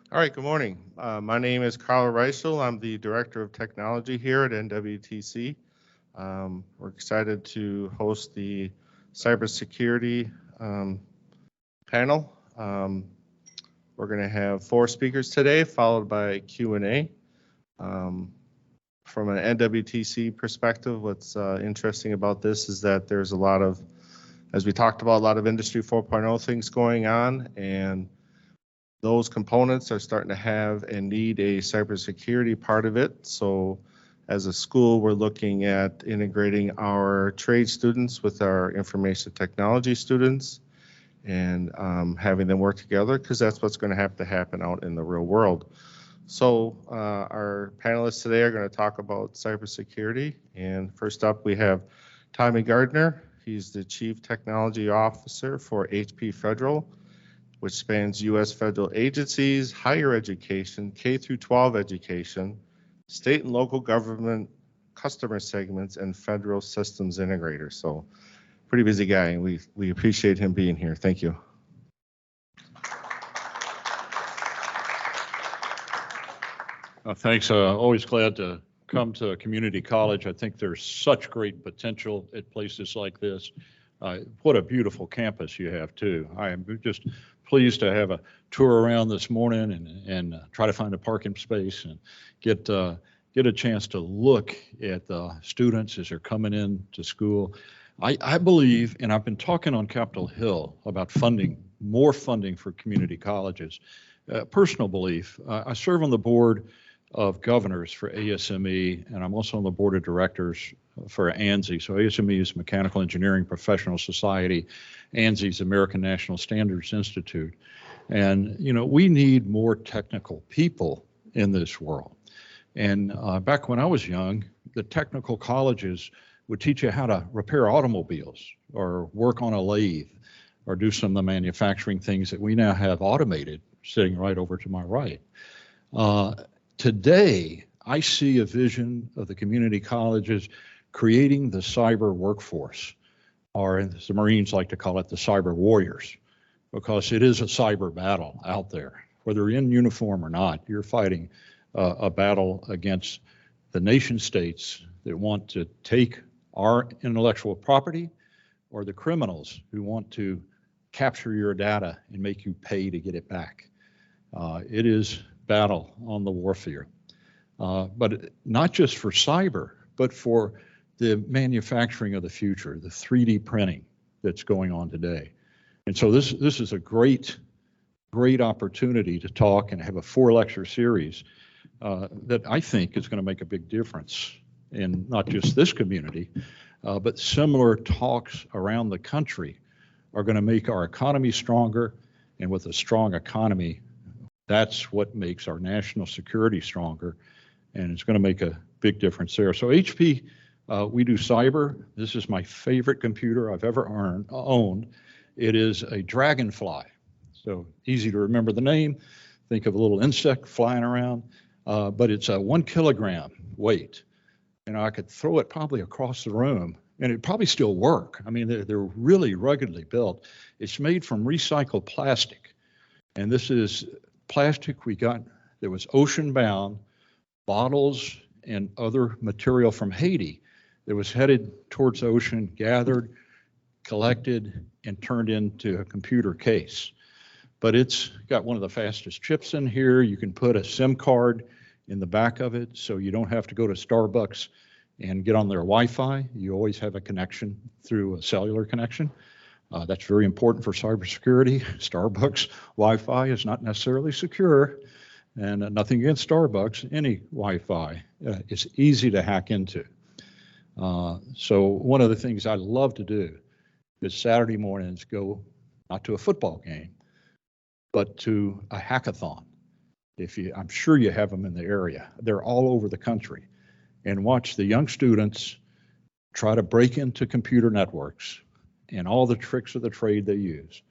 All right, good morning. My name is Carl Reichel. I'm the Director of Technology here at NWTC. We're excited to host the cybersecurity panel. We're going to have 4 speakers today, followed by a Q&A. From an NWTC perspective, what's interesting about this is that there's a lot of, as we talked about, a lot of Industry 4.0 things going on, and those components are starting to have and need a cybersecurity part of it. So as a school, we're looking at integrating our trade students with our information technology students and having them work together, because that's what's going to have to happen out in the real world. So our panelists today are going to talk about cybersecurity. And first up, we have Tommy Gardner. He's the Chief Technology Officer for HP Federal, which spans U.S. federal agencies, higher education, K through 12 education, state and local government customer segments, and federal systems integrators. So pretty busy guy, and we appreciate him being here. Thank you. Thanks. Always glad to come to a community college. I think there's such great potential at places like this. What a beautiful campus you have, too. I am just pleased to have a tour around this morning and try to find a parking space and get a chance to look at the students as they're coming in to school. I believe, and I've been talking on Capitol Hill about more funding for community colleges. Personal belief, I serve on the board of governors for ASME, and I'm also on the board of directors for ANSI. So ASME is Mechanical Engineering Professional Society. ANSI is American National Standards Institute. And, you know, we need more technical people in this world. And back when I was young, the technical colleges would teach you how to repair automobiles or work on a lathe or do some of the manufacturing things that we now have automated sitting right over to my right. Today, I see a vision of the community colleges creating the cyber workforce, or as the Marines like to call it, the cyber warriors, because it is a cyber battle out there. Whether you're in uniform or not, you're fighting a battle against the nation states that want to take our intellectual property, or the criminals who want to capture your data and make you pay to get it back. It is battle on the warfare, but not just for cyber, but for the manufacturing of the future, the 3D printing that's going on today. And so this is a great opportunity to talk and have a 4-lecture series that I think is going to make a big difference in not just this community, but similar talks around the country are going to make our economy stronger. And with a strong economy, that's what makes our national security stronger, and it's going to make a big difference there. So HP, we do cyber. This is my favorite computer I've ever owned. It is a Dragonfly, so easy to remember the name. Think of a little insect flying around, but it's a 1 kilogram weight, and I could throw it probably across the room, and it'd probably still work. I mean, they're really ruggedly built. It's made from recycled plastic, and this is plastic we got that was ocean bound, bottles and other material from Haiti that was headed towards the ocean, gathered, collected, and turned into a computer case. But it's got one of the fastest chips in here. You can put a SIM card in the back of it, so you don't have to go to Starbucks and get on their Wi-Fi. You always have a connection through a cellular connection. That's very important for cybersecurity. Starbucks Wi-Fi is not necessarily secure, and nothing against Starbucks. Any Wi-Fi is easy to hack into. So one of the things I love to do is Saturday mornings go not to a football game, but to a hackathon. I'm sure you have them in the area. They're all over the country, and watch the young students try to break into computer networks and all the tricks of the trade they use.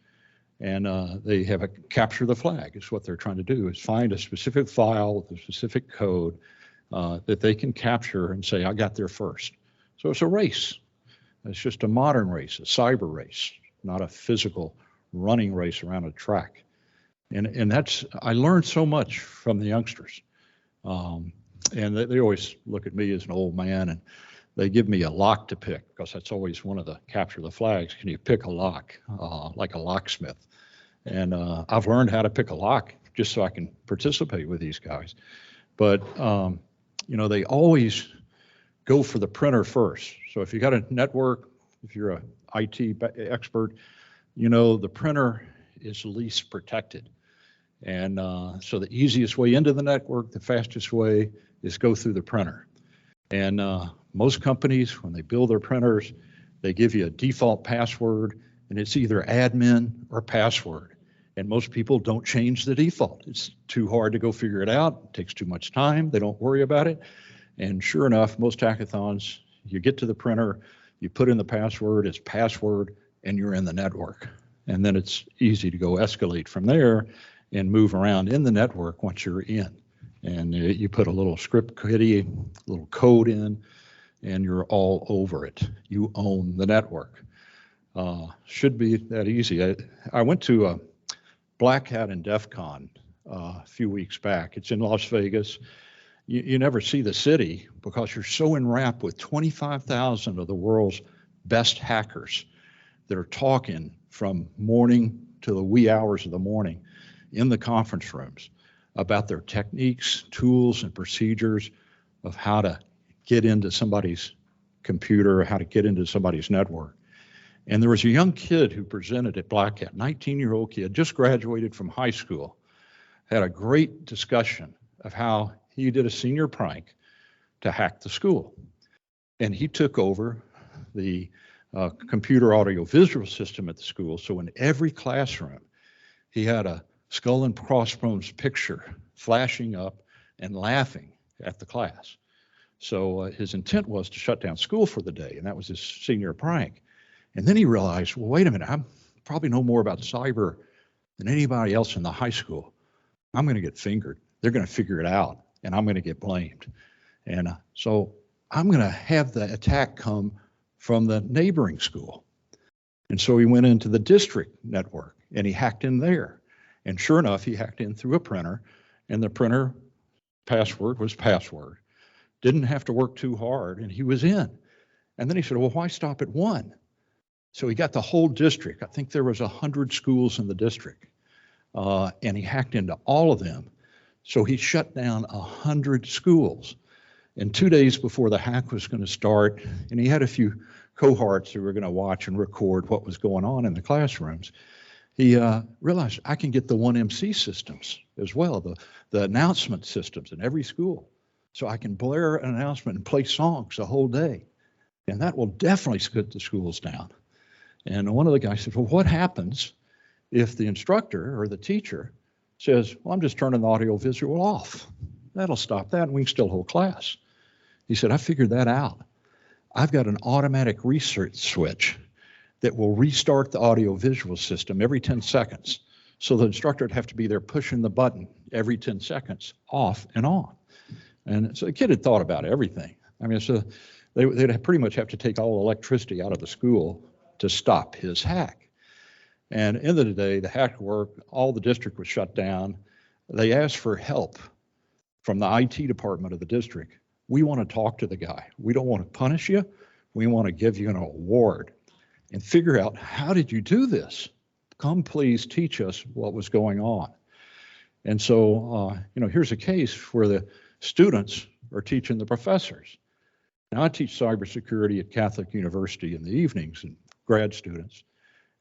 And they have a capture the flag is what they're trying to do, is find a specific file with a specific code that they can capture and say, I got there first. So it's a race. It's just a modern race, a cyber race, not a physical running race around a track. And I learned so much from the youngsters. And they always look at me as an old man, and they give me a lock to pick, because that's always one of the capture the flags. Can you pick a lock, like a locksmith? And I've learned how to pick a lock just so I can participate with these guys. But, they always go for the printer first. So if you got a network, if you're a IT expert, the printer is least protected. And so the easiest way into the network, the fastest way, is go through the printer. And most companies, when they build their printers, they give you a default password, and it's either admin or password. And most people don't change the default. It's too hard to go figure it out. It takes too much time. They don't worry about it. And sure enough, most hackathons, you get to the printer, you put in the password, it's password, and you're in the network. And then it's easy to go escalate from there and move around in the network once you're in. And you put a little script kiddie, a little code in, and you're all over it. You own the network. Should be that easy. I went to a Black Hat and DEF CON a few weeks back. It's in Las Vegas. You never see the city because you're so enwrapped with 25,000 of the world's best hackers that are talking from morning to the wee hours of the morning in the conference rooms about their techniques, tools, and procedures of how to get into somebody's computer, how to get into somebody's network. And there was a young kid who presented at Black Hat, 19-year-old kid, just graduated from high school, had a great discussion of how he did a senior prank to hack the school. And he took over the computer audio visual system at the school. So in every classroom, he had a skull and crossbones picture flashing up and laughing at the class. So his intent was to shut down school for the day, and that was his senior prank. And then he realized, well, wait a minute, I probably know more about cyber than anybody else in the high school. I'm going to get fingered. They're going to figure it out, and I'm going to get blamed. And so I'm going to have the attack come from the neighboring school. And so he went into the district network, and he hacked in there. And sure enough, he hacked in through a printer, and the printer password was password. Didn't have to work too hard, and he was in. And then he said, well, why stop at one? So he got the whole district. I think there was 100 schools in the district, and he hacked into all of them. So he shut down 100 schools. And 2 days before the hack was going to start, and he had a few cohorts who were going to watch and record what was going on in the classrooms, he realized I can get the 1MC systems as well, the announcement systems in every school. So I can blare an announcement and play songs the whole day. And that will definitely shut the schools down. And one of the guys said, well, what happens if the instructor or the teacher says, well, I'm just turning the audio visual off? That'll stop that, and we can still hold class. He said, I figured that out. I've got an automatic reset switch that will restart the audio visual system every 10 seconds. So the instructor would have to be there pushing the button every 10 seconds, off and on. And so the kid had thought about everything. I mean, so they'd pretty much have to take all electricity out of the school to stop his hack. And end of the day, the hack worked, all the district was shut down. They asked for help from the IT department of the district. We want to talk to the guy. We don't want to punish you. We want to give you an award and figure out, how did you do this? Come please teach us what was going on. And so, here's a case where the students are teaching the professors. Now, I teach cybersecurity at Catholic University in the evenings and grad students.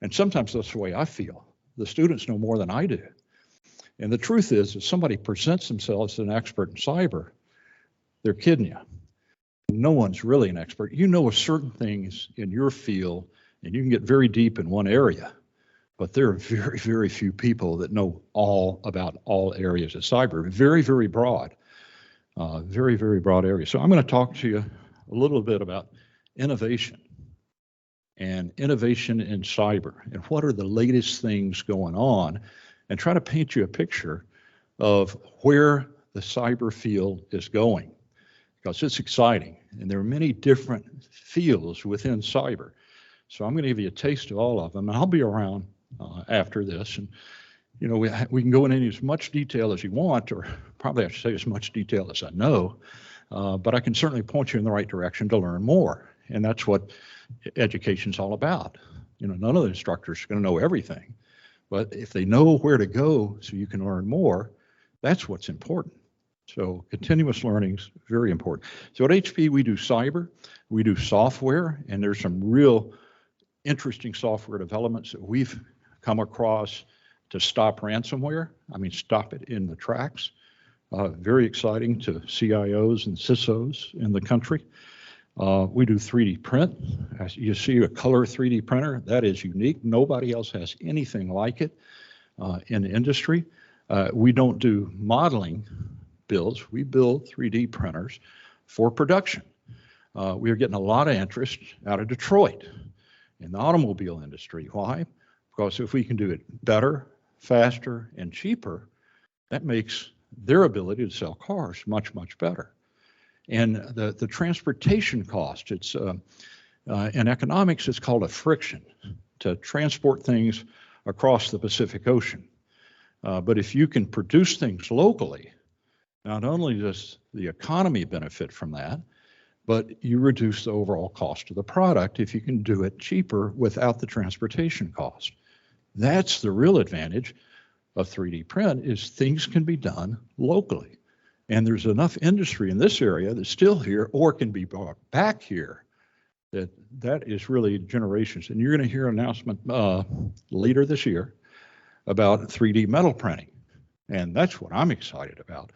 And sometimes that's the way I feel. The students know more than I do. And the truth is, if somebody presents themselves as an expert in cyber, they're kidding you. No one's really an expert. You know certain things in your field, and you can get very deep in one area. But there are very, very few people that know all about all areas of cyber. Very, very broad. Very, very broad area. So I'm going to talk to you a little bit about innovation and innovation in cyber and what are the latest things going on, and try to paint you a picture of where the cyber field is going, because it's exciting and there are many different fields within cyber. So I'm going to give you a taste of all of them, and I'll be around after this. And you know, we can go into as much detail as you want, or probably I should say as much detail as I know, but I can certainly point you in the right direction to learn more. And that's what education's all about. You know, none of the instructors are going to know everything, but if they know where to go so you can learn more, that's what's important. So continuous learning is very important. So at HP, we do cyber, we do software, and there's some real interesting software developments that we've come across to stop ransomware. I mean, stop it in the tracks. Very exciting to CIOs and CISOs in the country. We do 3D print. As you see a color 3D printer, that is unique. Nobody else has anything like it in the industry. We don't do modeling builds. We build 3D printers for production. We are getting a lot of interest out of Detroit in the automobile industry. Why? Because if we can do it better, faster, and cheaper, that makes their ability to sell cars much, much better. And the transportation cost, it's in economics, it's called a friction to transport things across the Pacific Ocean. But if you can produce things locally, not only does the economy benefit from that, but you reduce the overall cost of the product if you can do it cheaper without the transportation cost. That's the real advantage of 3D print, is things can be done locally. And there's enough industry in this area that's still here or can be brought back here that is really generations. And you're going to hear an announcement later this year about 3D metal printing. And that's what I'm excited about.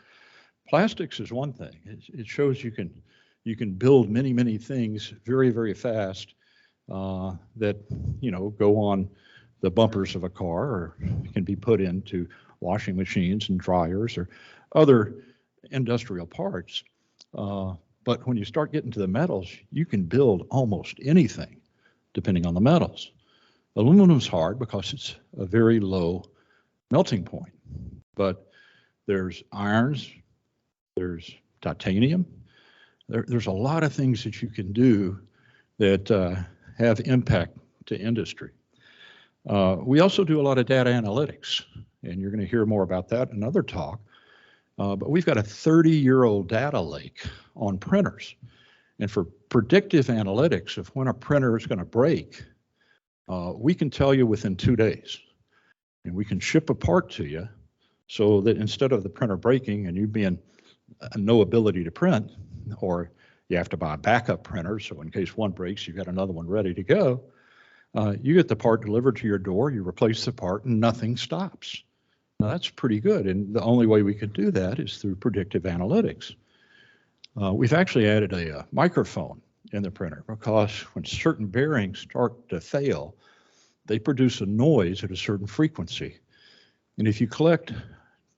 Plastics is one thing. It shows you can build many, many things very, very fast that, you know, go on the bumpers of a car or can be put into washing machines and dryers or other industrial parts. But when you start getting to the metals, you can build almost anything depending on the metals. Aluminum's hard because it's a very low melting point, but there's irons, there's titanium, there's a lot of things that you can do that have impact to industry. We also do a lot of data analytics, and you're going to hear more about that in another talk. But we've got a 30-year-old data lake on printers. And for predictive analytics of when a printer is going to break, we can tell you within 2 days. And we can ship a part to you so that instead of the printer breaking and you being no ability to print, or you have to buy a backup printer, so in case one breaks, you've got another one ready to go, you get the part delivered to your door, you replace the part, and nothing stops. Now that's pretty good, and the only way we could do that is through predictive analytics. We've actually added a microphone in the printer because when certain bearings start to fail, they produce a noise at a certain frequency. And if you collect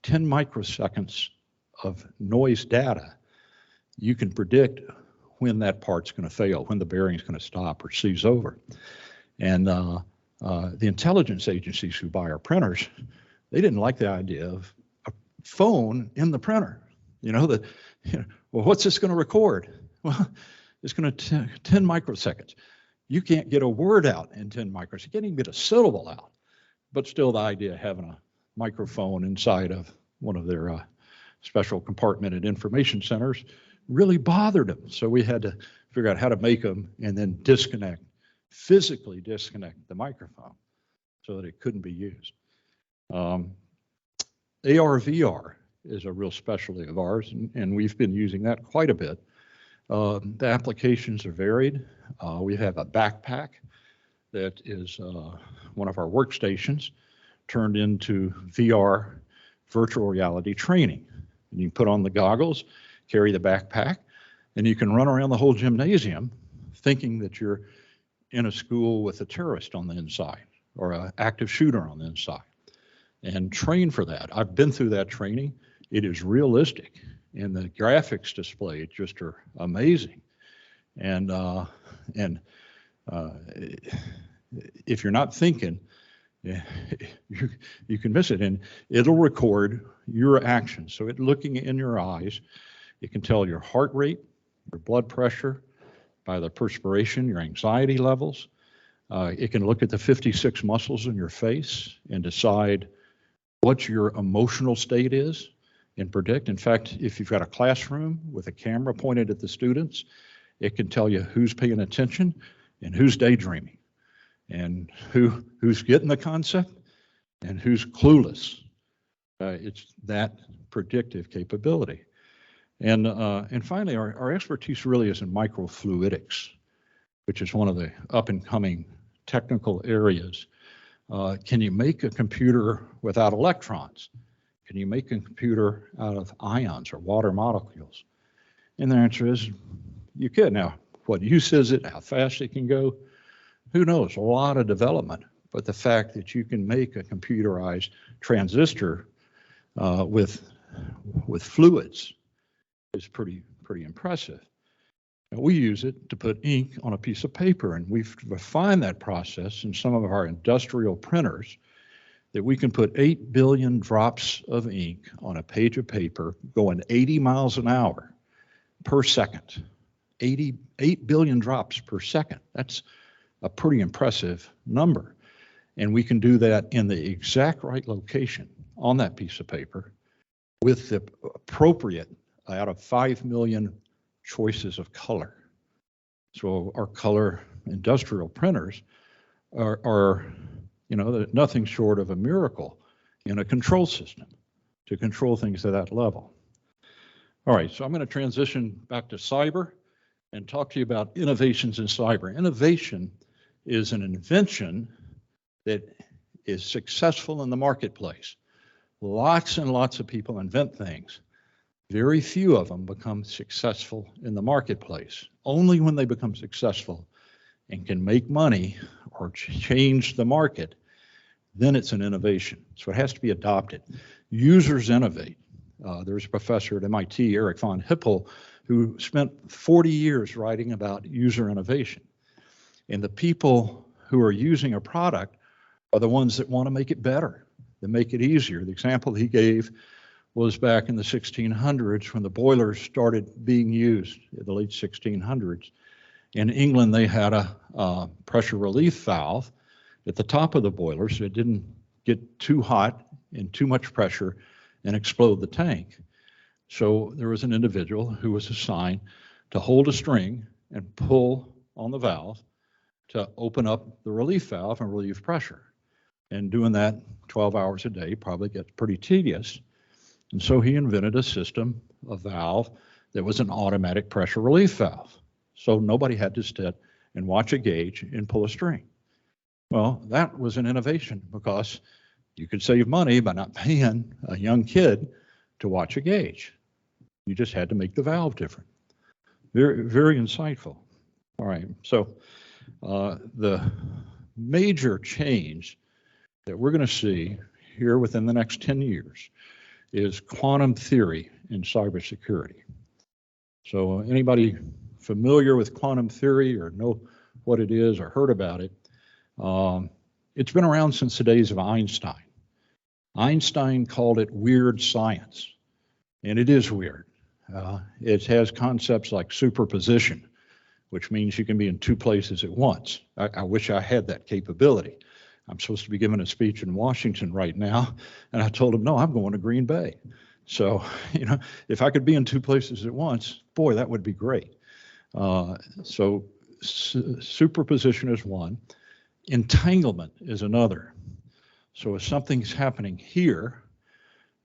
10 microseconds of noise data, you can predict when that part's going to fail, when the bearing's going to stop or seize over. And the intelligence agencies who buy our printers, they didn't like the idea of a phone in the printer. Well, what's this going to record? Well, it's going to 10 microseconds. You can't get a word out in 10 microseconds. You can't even get a syllable out. But still, the idea of having a microphone inside of one of their special compartmented information centers really bothered them. So we had to figure out how to make them and then physically disconnect the microphone so that it couldn't be used. AR/VR is a real specialty of ours, and we've been using that quite a bit. The applications are varied. We have a backpack that is one of our workstations turned into VR virtual reality training. And you put on the goggles, carry the backpack, and you can run around the whole gymnasium thinking that you're in a school with a terrorist on the inside or an active shooter on the inside, and train for that. I've been through that training. It is realistic, and the graphics displayed just are amazing. And if you're not thinking, you can miss it, and it'll record your actions. So it looking in your eyes, it can tell your heart rate, your blood pressure, by the perspiration, your anxiety levels. It can look at the 56 muscles in your face and decide what your emotional state is and predict. In fact, if you've got a classroom with a camera pointed at the students, it can tell you who's paying attention and who's daydreaming, and who's getting the concept and who's clueless. It's that predictive capability. And finally, our expertise really is in microfluidics, which is one of the up and coming technical areas. Can you make a computer without electrons? Can you make a computer out of ions or water molecules? And the answer is you could. Now, what use is it? How fast it can go? Who knows? A lot of development. But the fact that you can make a computerized transistor with fluids is pretty impressive. And we use it to put ink on a piece of paper, and we've refined that process in some of our industrial printers that we can put 8 billion drops of ink on a page of paper going 80 miles an hour per second. 8 billion drops per second. That's a pretty impressive number. And we can do that in the exact right location on that piece of paper with the appropriate out of 5 million choices of color. So our color industrial printers are nothing short of a miracle in a control system to control things at that level. All right, so I'm going to transition back to cyber and talk to you about innovations in cyber. Innovation is an invention that is successful in the marketplace. Lots and lots of people invent things. Very few of them become successful in the marketplace. Only when they become successful and can make money or change the market, then it's an innovation. So it has to be adopted. Users innovate. There's a professor at MIT, Eric von Hippel, who spent 40 years writing about user innovation. And the people who are using a product are the ones that want to make it better, that make it easier. The example he gave was back in the 1600s when the boilers started being used, in the late 1600s. In England, they had a pressure relief valve at the top of the boiler so it didn't get too hot and too much pressure and explode the tank. So there was an individual who was assigned to hold a string and pull on the valve to open up the relief valve and relieve pressure. And doing that 12 hours a day probably gets pretty tedious. And so he invented a system, a valve, that was an automatic pressure relief valve. So nobody had to sit and watch a gauge and pull a string. Well, that was an innovation because you could save money by not paying a young kid to watch a gauge. You just had to make the valve different. Very, very insightful. All right, so the major change that we're going to see here within the next 10 years is quantum theory in cybersecurity. So anybody familiar with quantum theory or know what it is or heard about it, it's been around since the days of Einstein. Einstein called it weird science, and it is weird. It has concepts like superposition, which means you can be in two places at once. I wish I had that capability. I'm supposed to be giving a speech in Washington right now, and I told him, no, I'm going to Green Bay. So, if I could be in two places at once, boy, that would be great. So superposition is one. Entanglement is another. So if something's happening here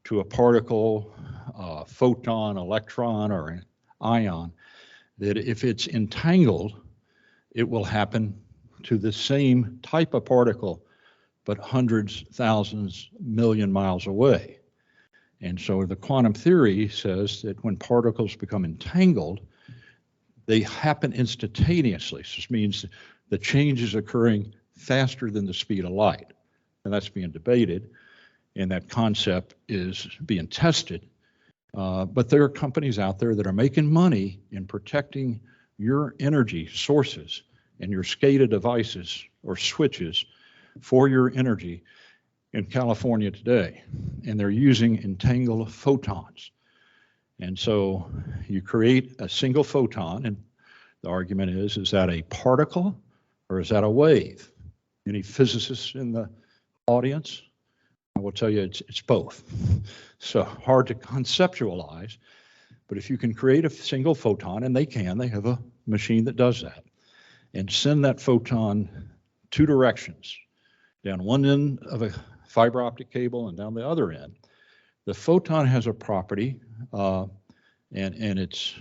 to a particle, photon, electron, or an ion, that if it's entangled, it will happen to the same type of particle, but hundreds, thousands, million miles away. And so the quantum theory says that when particles become entangled, they happen instantaneously. So this means the change is occurring faster than the speed of light. And that's being debated, and that concept is being tested. But there are companies out there that are making money in protecting your energy sources and your SCADA devices or switches for your energy in California today. And they're using entangled photons. And so you create a single photon, and the argument is that a particle or is that a wave? Any physicists in the audience? I will tell you it's both. So hard to conceptualize, but if you can create a single photon, and they have a machine that does that, and send that photon two directions, down one end of a fiber optic cable and down the other end, the photon has a property, and it's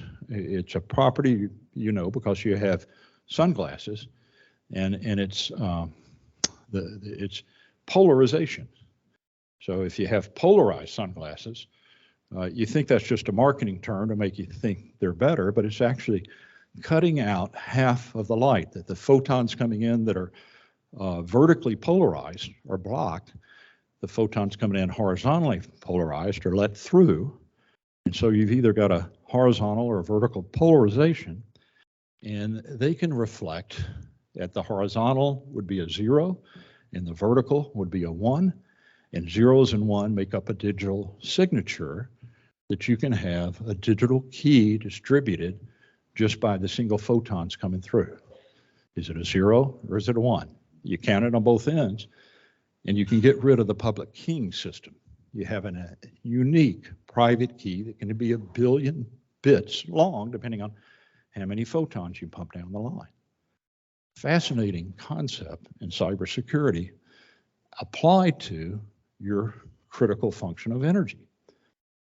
a property, you know, because you have sunglasses, and it's polarization. So if you have polarized sunglasses, you think that's just a marketing term to make you think they're better, but it's actually cutting out half of the light, that the photons coming in that are vertically polarized or blocked, the photons coming in horizontally polarized are let through. And so you've either got a horizontal or a vertical polarization, and they can reflect at the horizontal would be a 0, and the vertical would be a 1, and 0s and 1 make up a digital signature that you can have a digital key distributed just by the single photons coming through. Is it a 0 or is it a 1? You count it on both ends, and you can get rid of the public keying system. You have a unique private key that can be 1 billion bits long, depending on how many photons you pump down the line. Fascinating concept in cybersecurity applied to your critical function of energy.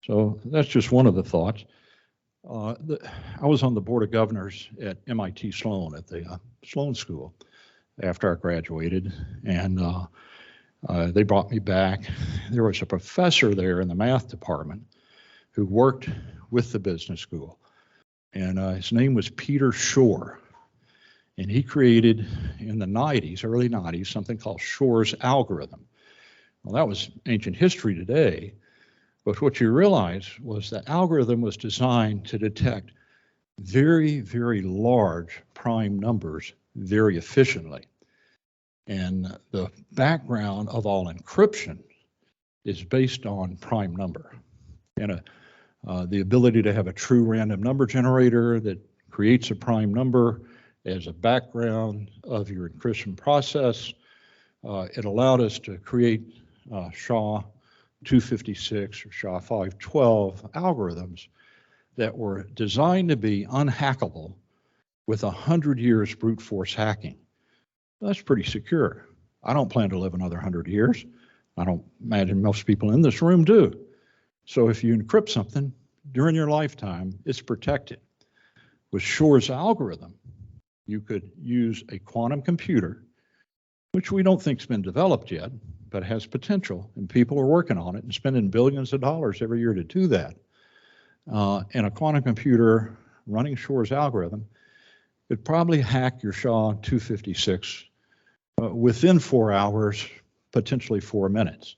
So that's just one of the thoughts. I was on the board of governors at MIT Sloan, at the Sloan School, after I graduated, and they brought me back. There was a professor there in the math department who worked with the business school, and his name was Peter Shor, and he created in the 90s, early 90s, something called Shor's algorithm. Well, that was ancient history today, but what you realize was the algorithm was designed to detect very, very large prime numbers very efficiently. And the background of all encryption is based on prime number. And the ability to have a true random number generator that creates a prime number as a background of your encryption process, it allowed us to create SHA-256 or SHA-512 algorithms that were designed to be unhackable with 100 years brute force hacking. That's pretty secure. I don't plan to live another 100 years. I don't imagine most people in this room do. So if you encrypt something during your lifetime, it's protected. With Shor's algorithm, you could use a quantum computer, which we don't think's been developed yet, but has potential, and people are working on it and spending billions of dollars every year to do that. And a quantum computer running Shor's algorithm could probably hack your SHA-256 within 4 hours, potentially 4 minutes.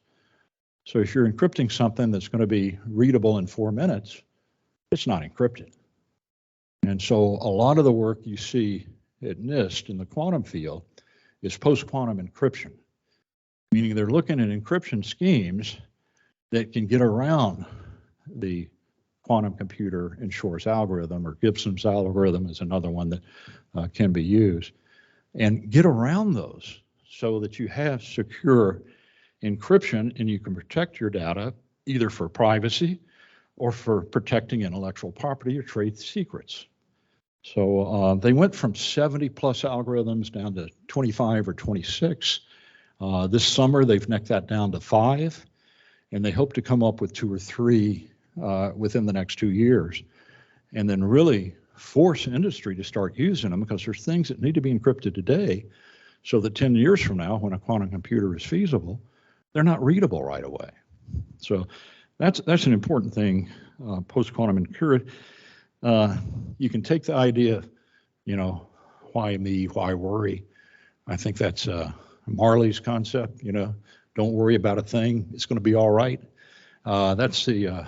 So if you're encrypting something that's going to be readable in 4 minutes, it's not encrypted. And so a lot of the work you see at NIST in the quantum field is post-quantum encryption, meaning they're looking at encryption schemes that can get around the quantum computer and Shor's algorithm, or Gibson's algorithm is another one that can be used, and get around those so that you have secure encryption and you can protect your data either for privacy or for protecting intellectual property or trade secrets. So they went from 70 plus algorithms down to 25 or 26. This summer, they've necked that down to 5, and they hope to come up with 2 or 3 within the next 2 years, and then really force industry to start using them, because there's things that need to be encrypted today so that 10 years from now, when a quantum computer is feasible, they're not readable right away. So that's an important thing, post-quantum encryption. You can take the idea, why me, why worry? I think that's Marley's concept, don't worry about a thing, it's going to be all right. That's the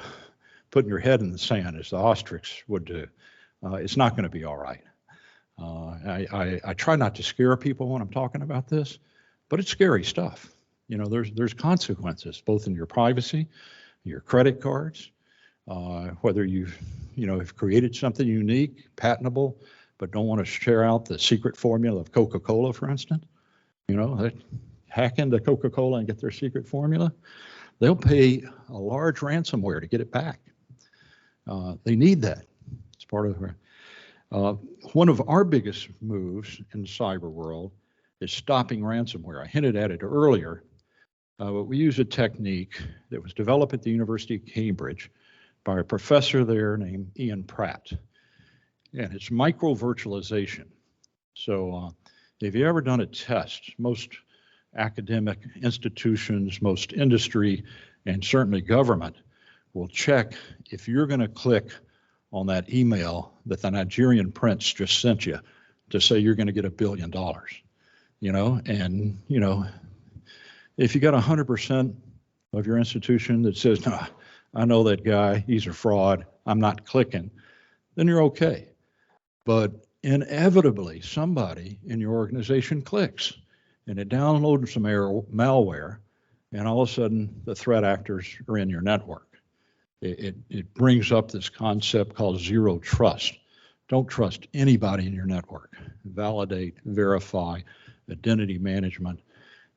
putting your head in the sand, as the ostrich would do. It's not going to be all right. I try not to scare people when I'm talking about this, but it's scary stuff. There's consequences, both in your privacy, your credit cards, whether have created something unique, patentable, but don't want to share out the secret formula of Coca-Cola, for instance. They hack into Coca-Cola and get their secret formula. they'll pay a large ransomware to get it back. They need that. It's part of one of our biggest moves in the cyber world is stopping ransomware. I hinted at it earlier, but we use a technique that was developed at the University of Cambridge by a professor there named Ian Pratt, and it's micro-virtualization. So if you ever done a test, most academic institutions, most industry, and certainly government will check if you're going to click on that email that the Nigerian prince just sent you to say you're going to get $1 billion, and if you got 100% of your institution that says, no, I know that guy, he's a fraud, I'm not clicking, then you're okay. But inevitably, somebody in your organization clicks and it downloads some malware, and all of a sudden the threat actors are in your network. It brings up this concept called zero trust. Don't trust anybody in your network. Validate, verify, identity management,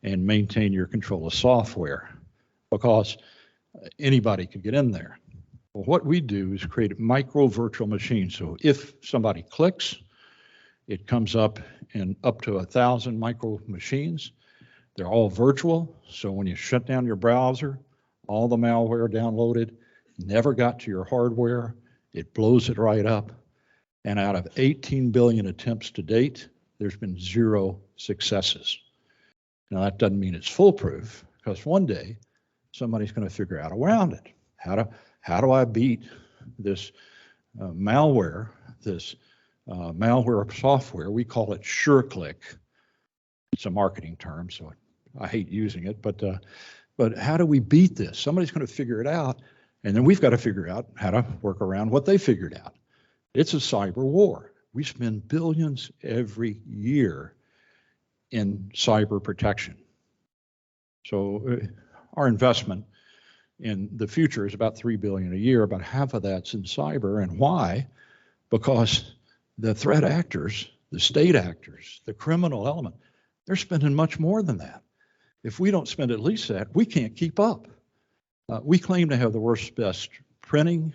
and maintain your control of software, because anybody could get in there. Well, what we do is create micro virtual machines. So if somebody clicks, it comes up in up to 1,000 micro machines. They're all virtual. So when you shut down your browser, all the malware downloaded never got to your hardware. It blows it right up. And out of 18 billion attempts to date, there's been 0 successes. Now that doesn't mean it's foolproof, because one day somebody's going to figure out around it. How do I beat this malware, this malware software? We call it SureClick. It's a marketing term, so I hate using it, but how do we beat this? Somebody's going to figure it out, and then we've got to figure out how to work around what they figured out. It's a cyber war. We spend billions every year in cyber protection. So our investment in the future is about $3 billion a year. About half of that's in cyber. And why? Because the threat actors, the state actors, the criminal element, they're spending much more than that. If we don't spend at least that, we can't keep up. We claim to have the world's best printing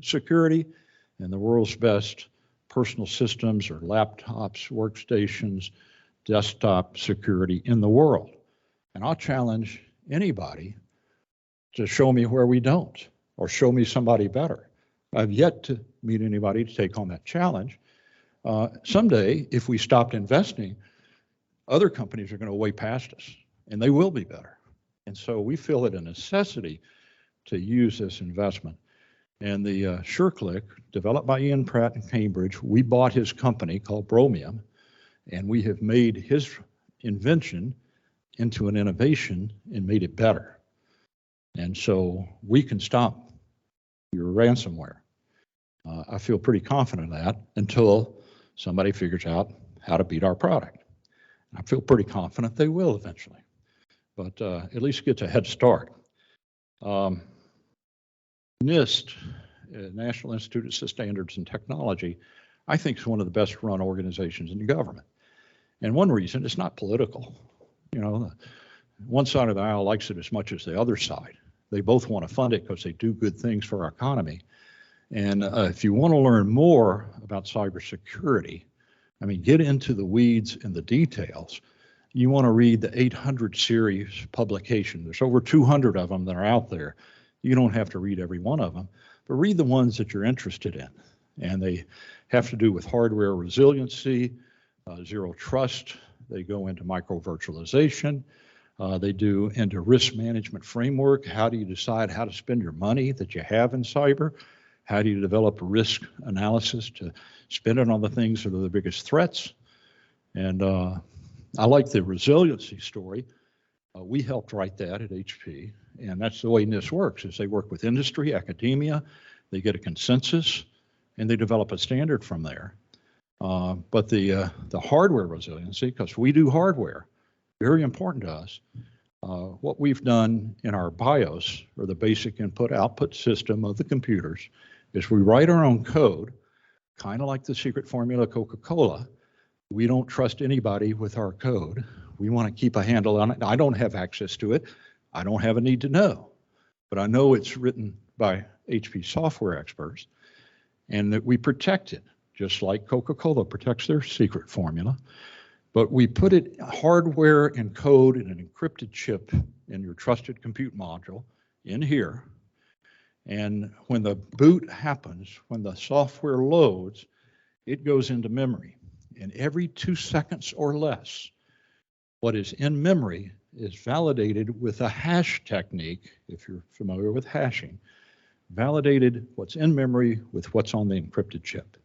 security and the world's best personal systems or laptops, workstations, desktop security in the world. And I'll challenge anybody to show me where we don't, or show me somebody better. I've yet to meet anybody to take on that challenge. Someday, if we stopped investing, other companies are going to way past us, and they will be better. And so we feel it a necessity to use this investment. And the SureClick, developed by Ian Pratt in Cambridge, we bought his company called Bromium, and we have made his invention into an innovation and made it better. And so we can stop your ransomware. I feel pretty confident of that until somebody figures out how to beat our product. I feel pretty confident they will eventually, but at least get a head start. NIST, National Institute of Standards and Technology, I think is one of the best run organizations in the government. And one reason, it's not political. One side of the aisle likes it as much as the other side. They both want to fund it because they do good things for our economy. And if you want to learn more about cybersecurity, get into the weeds and the details. You want to read the 800 series publication. There's over 200 of them that are out there. You don't have to read every one of them, but read the ones that you're interested in. And they have to do with hardware resiliency, zero trust. They go into micro-virtualization. They do into risk management framework. How do you decide how to spend your money that you have in cyber? How do you develop a risk analysis to spend it on the things that are the biggest threats? And I like the resiliency story. We helped write that at HP, and that's the way NIST works, is they work with industry, academia, they get a consensus, and they develop a standard from there. But the hardware resiliency, because we do hardware, very important to us. What we've done in our BIOS, or the basic input-output system of the computers, is we write our own code, kind of like the secret formula Coca-Cola. We don't trust anybody with our code. We want to keep a handle on it. I don't have access to it. I don't have a need to know, but I know it's written by HP software experts and that we protect it, just like Coca-Cola protects their secret formula. But we put it hardware and code in an encrypted chip in your trusted compute module in here. And when the boot happens, when the software loads, it goes into memory. And every 2 seconds or less, what is in memory is validated with a hash technique, if you're familiar with hashing, validated what's in memory with what's on the encrypted chip.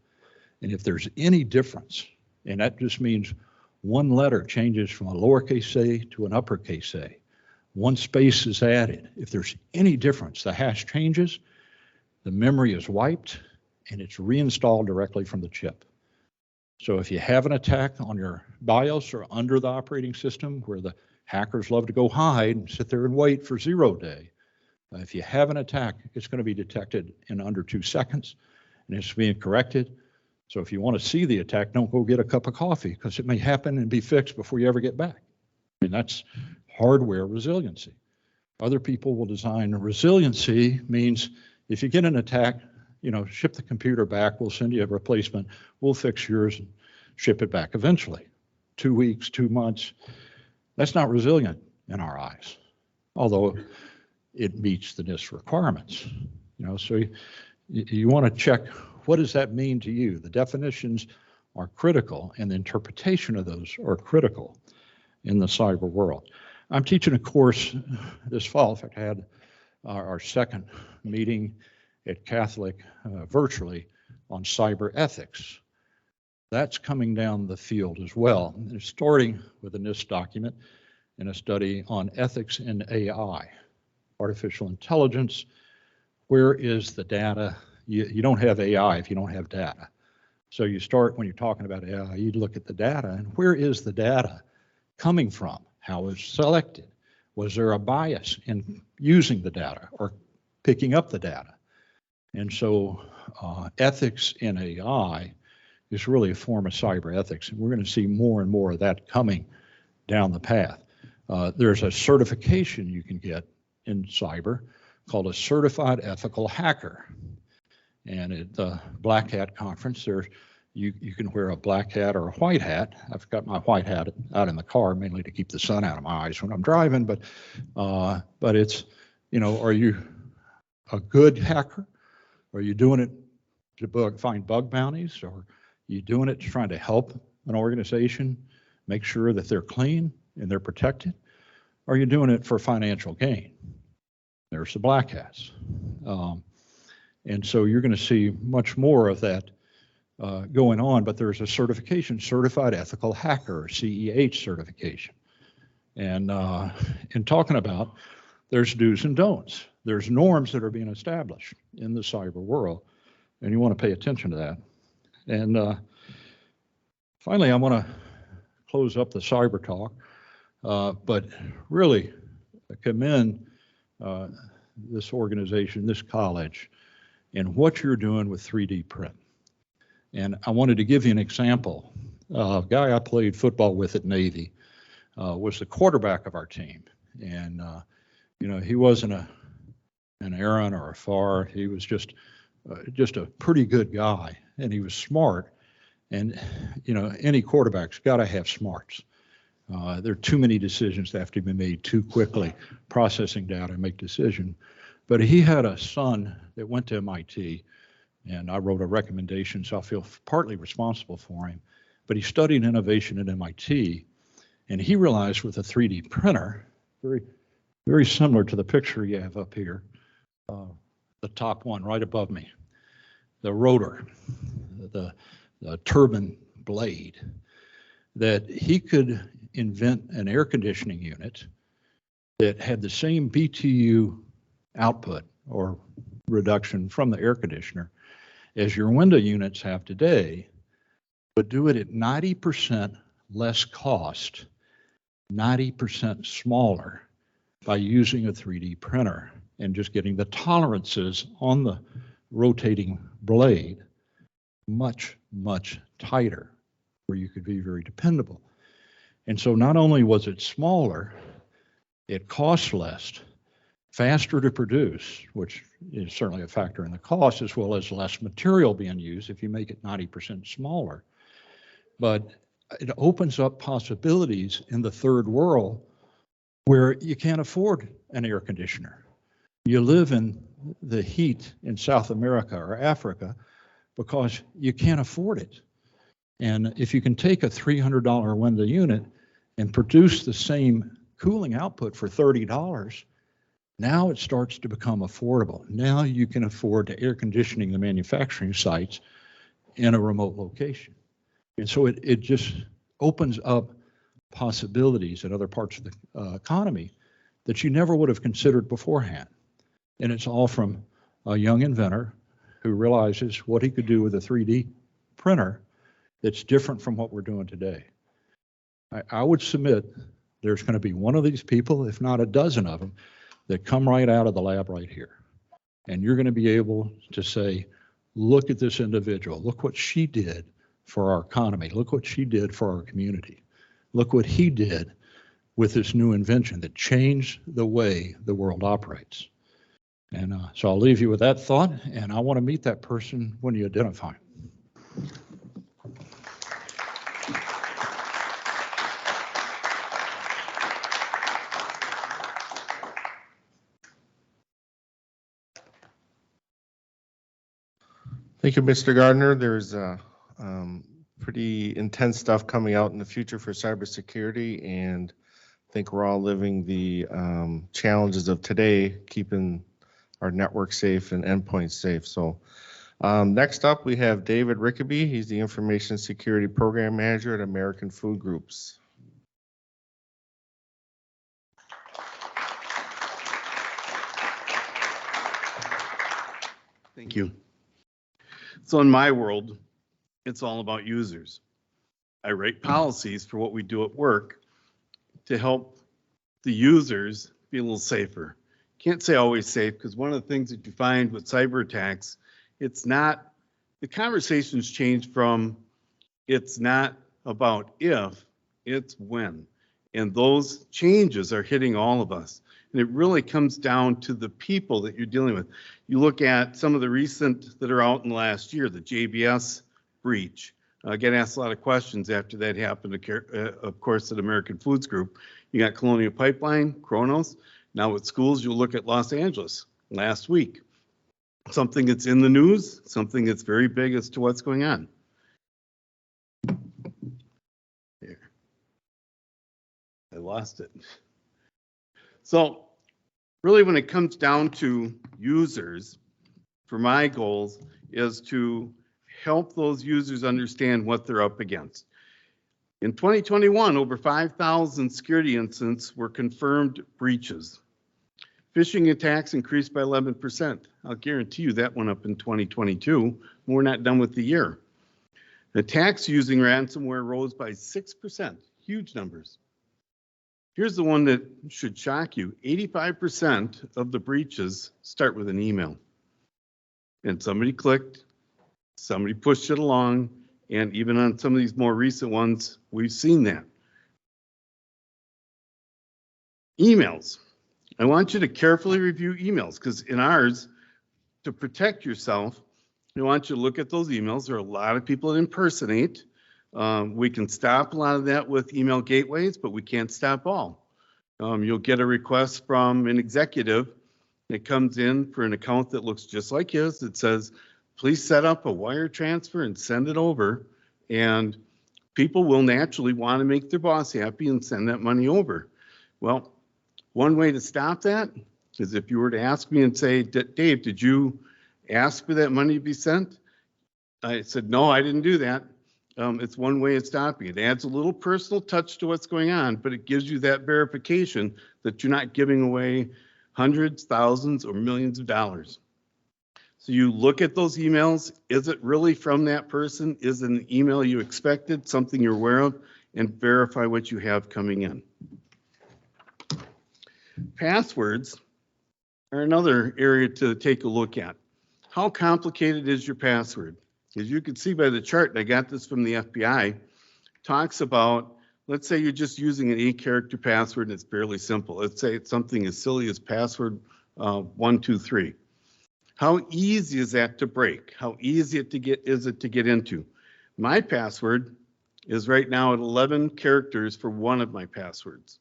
And if there's any difference, and that just means one letter changes from a lowercase a to an uppercase a, one space is added. If there's any difference, the hash changes, the memory is wiped, and it's reinstalled directly from the chip. So if you have an attack on your BIOS or under the operating system where the hackers love to go hide and sit there and wait for 0 day, if you have an attack, it's going to be detected in under 2 seconds, and it's being corrected. So if you want to see the attack, don't go get a cup of coffee, because it may happen and be fixed before you ever get back. I mean, that's hardware resiliency. Other people will design resiliency means if you get an attack, ship the computer back, we'll send you a replacement, we'll fix yours and ship it back eventually. 2 weeks, 2 months. That's not resilient in our eyes, although it meets the NIST requirements. So you want to check, what does that mean to you? The definitions are critical, and the interpretation of those are critical in the cyber world. I'm teaching a course this fall. In fact, I had our second meeting at Catholic virtually on cyber ethics. That's coming down the field as well. They're starting with a NIST document and a study on ethics in AI, artificial intelligence. Where is the data? You don't have AI if you don't have data. So you start, when you're talking about AI, you look at the data, and where is the data coming from? How is it selected? Was there a bias in using the data or picking up the data? And so ethics in AI is really a form of cyber ethics, and we're going to see more and more of that coming down the path. There's a certification you can get in cyber called a certified ethical hacker. And at the Black Hat conference, you can wear a black hat or a white hat. I've got my white hat out in the car mainly to keep the sun out of my eyes when I'm driving. But it's, are you a good hacker? Are you doing it to find bug bounties? Or are you doing it to trying to help an organization make sure that they're clean and they're protected? Or are you doing it for financial gain? There's the black hats. And so you're going to see much more of that going on, but there's a certification, Certified Ethical Hacker, or CEH certification. And in talking about, there's do's and don'ts. There's norms that are being established in the cyber world, and you want to pay attention to that. And finally, I want to close up the cyber talk, but really commend this organization, this college, and what you're doing with 3D print. And I wanted to give you an example. A guy I played football with at Navy was the quarterback of our team. And, he wasn't an Aaron or a Farr. He was just a pretty good guy, and he was smart. And, any quarterback's got to have smarts. There are too many decisions that have to be made too quickly, processing data and make decisions. But he had a son that went to MIT, and I wrote a recommendation, so I feel partly responsible for him. But he studied innovation at MIT, and he realized with a 3D printer, very, very similar to the picture you have up here, the top one right above me, the rotor, the turbine blade, that he could invent an air conditioning unit that had the same BTU output or reduction from the air conditioner as your window units have today, but do it at 90% less cost, 90% smaller by using a 3D printer and just getting the tolerances on the rotating blade much, much tighter, where you could be very dependable. And so not only was it smaller, It costs less, faster to produce, which is certainly a factor in the cost, as well as less material being used if you make it 90% smaller. But it opens up possibilities in the third world where you can't afford an air conditioner. You live in the heat in South America or Africa because you can't afford it. And if you can take a $300 window unit and produce the same cooling output for $30, now it starts to become affordable. Now you can afford to air conditioning the manufacturing sites in a remote location. And so it just opens up possibilities in other parts of the economy that you never would have considered beforehand. And it's all from a young inventor who realizes what he could do with a 3D printer that's different from what we're doing today. I would submit there's going to be one of these people, if not a dozen of them, that come right out of the lab right here. And you're going to be able to say, look at this individual, look what she did for our economy, look what she did for our community, look what he did with this new invention that changed the way the world operates. And so I'll leave you with that thought, and I want to meet that person when you identify him. Thank you, Mr. Gardner. There's pretty intense stuff coming out in the future for cybersecurity, and I think we're all living the challenges of today, keeping our network safe and endpoints safe. So next up, we have David Rickaby. He's the Information Security Program Manager at American Food Groups. Thank you. So in my world, it's all about users. I write policies for what we do at work to help the users be a little safer. Can't say always safe, because one of the things that you find with cyber attacks, it's not, the conversation's changed from it's not about if, it's when. And those changes are hitting all of us. And it really comes down to the people that you're dealing with. You look at some of the recent that are out in the last year, the JBS breach. I get asked a lot of questions after that happened, of course, at American Foods Group. You got Colonial Pipeline, Kronos. Now with schools, you'll look at Los Angeles last week. Something that's in the news, something that's very big as to what's going on. There. I lost it. So really, when it comes down to users, for my goals is to help those users understand what they're up against. In 2021, over 5,000 security incidents were confirmed breaches. Phishing attacks increased by 11%. I'll guarantee you that went up in 2022. We're not done with the year. Attacks using ransomware rose by 6%, huge numbers. Here's the one that should shock you. 85% of the breaches start with an email. And somebody clicked, somebody pushed it along, and even on some of these more recent ones, we've seen that. Emails. I want you to carefully review emails, because in ours, to protect yourself, I want you to look at those emails. There are a lot of people that impersonate. We can stop a lot of that with email gateways, but we can't stop all. You'll get a request from an executive that comes in for an account that looks just like his. That says, please set up a wire transfer and send it over. And people will naturally want to make their boss happy and send that money over. Well, one way to stop that is if you were to ask me and say, Dave, did you ask for that money to be sent? I said, no, I didn't do that. It's one way of stopping it. It adds a little personal touch to what's going on, but it gives you that verification that you're not giving away hundreds, thousands, or millions of dollars. So you look at those emails. Is it really from that person? Is it an email you expected, something you're aware of? And verify what you have coming in. Passwords are another area to take a look at. How complicated is your password? As you can see by the chart, I got this from the FBI, talks about let's say you're just using an 8-character password and it's fairly simple. Let's say it's something as silly as password 123. How easy is that to break? How easy is it to get into? My password is right now at 11 characters for one of my passwords.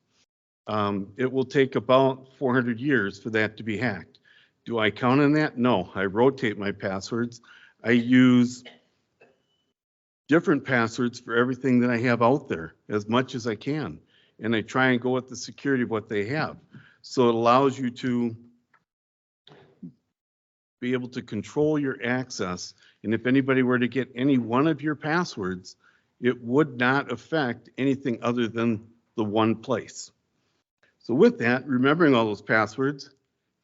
It will take about 400 years for that to be hacked. Do I count on that? No, I rotate my passwords. I use different passwords for everything that I have out there as much as I can. And I try and go with the security of what they have. So it allows you to be able to control your access. And if anybody were to get any one of your passwords, it would not affect anything other than the one place. So with that, remembering all those passwords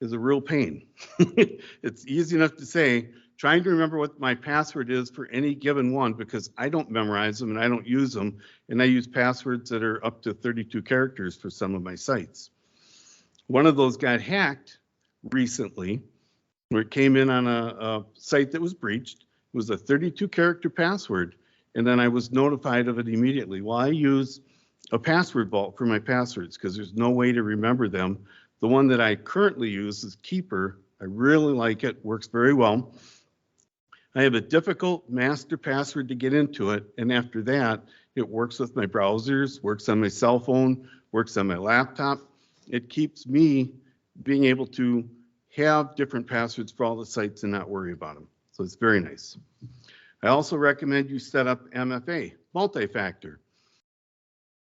is a real pain. It's easy enough to say, trying to remember what my password is for any given one, because I don't memorize them and I don't use them. And I use passwords that are up to 32 characters for some of my sites. One of those got hacked recently, where it came in on a site that was breached. It was a 32-character password, and then I was notified of it immediately. Well, I use a password vault for my passwords because there's no way to remember them. The one that I currently use is Keeper. I really like it, works very well. I have a difficult master password to get into it, and after that, it works with my browsers, works on my cell phone, works on my laptop. It keeps me being able to have different passwords for all the sites and not worry about them. So it's very nice. I also recommend you set up MFA, multi-factor.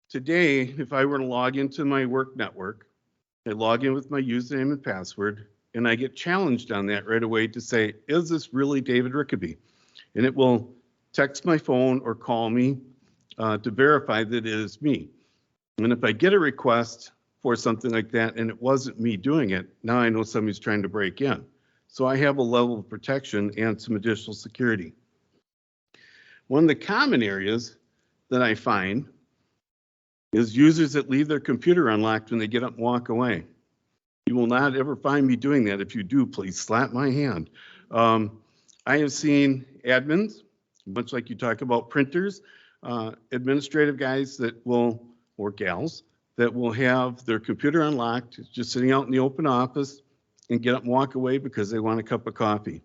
Today, if I were to log into my work network, I log in with my username and password, and I get challenged on that right away to say, is this really David Rickaby? And it will text my phone or call me to verify that it is me. And if I get a request for something like that and it wasn't me doing it, now I know somebody's trying to break in. So I have a level of protection and some additional security. One of the common areas that I find is users that leave their computer unlocked when they get up and walk away. You will not ever find me doing that. If you do, please slap my hand. I have seen admins, much like you talk about printers, administrative guys that will, or gals, that will have their computer unlocked, just sitting out in the open office, and get up and walk away because they want a cup of coffee.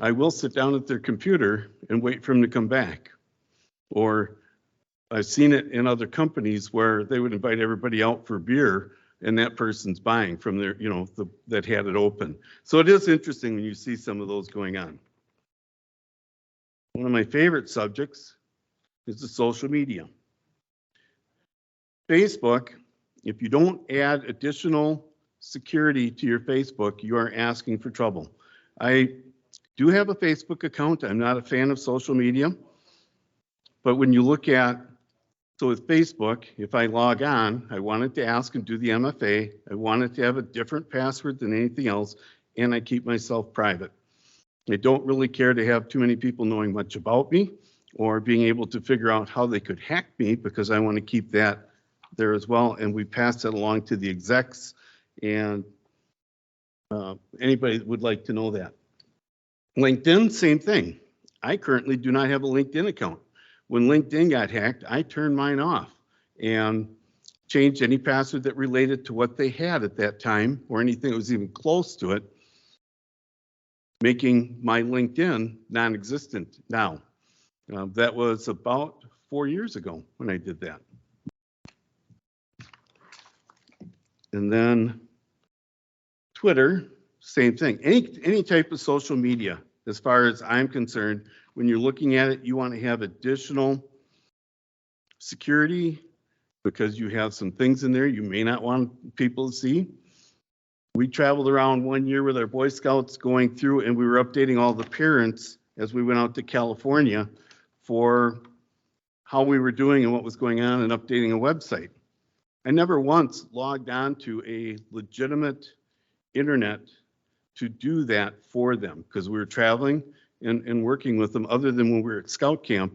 I will sit down at their computer and wait for them to come back. Or I've seen it in other companies where they would invite everybody out for beer and that person's buying from their, that had it open. So it is interesting when you see some of those going on. One of my favorite subjects is the social media. Facebook, if you don't add additional security to your Facebook, you are asking for trouble. I do have a Facebook account. I'm not a fan of social media. But when you look at, so with Facebook, if I log on, I want it to ask and do the MFA. I want it to have a different password than anything else, and I keep myself private. I don't really care to have too many people knowing much about me or being able to figure out how they could hack me, because I want to keep that there as well. And we pass that along to the execs and anybody that would like to know that. LinkedIn, same thing. I currently do not have a LinkedIn account. When LinkedIn got hacked, I turned mine off and changed any password that related to what they had at that time or anything that was even close to it, making my LinkedIn non-existent now. That was about 4 years ago when I did that. And then Twitter, same thing. Any type of social media, as far as I'm concerned, when you're looking at it, you want to have additional security because you have some things in there you may not want people to see. We traveled around 1 year with our Boy Scouts going through, and we were updating all the parents as we went out to California for how we were doing and what was going on and updating a website. I never once logged on to a legitimate internet to do that for them because we were traveling and working with them. Other than when we were at scout camp,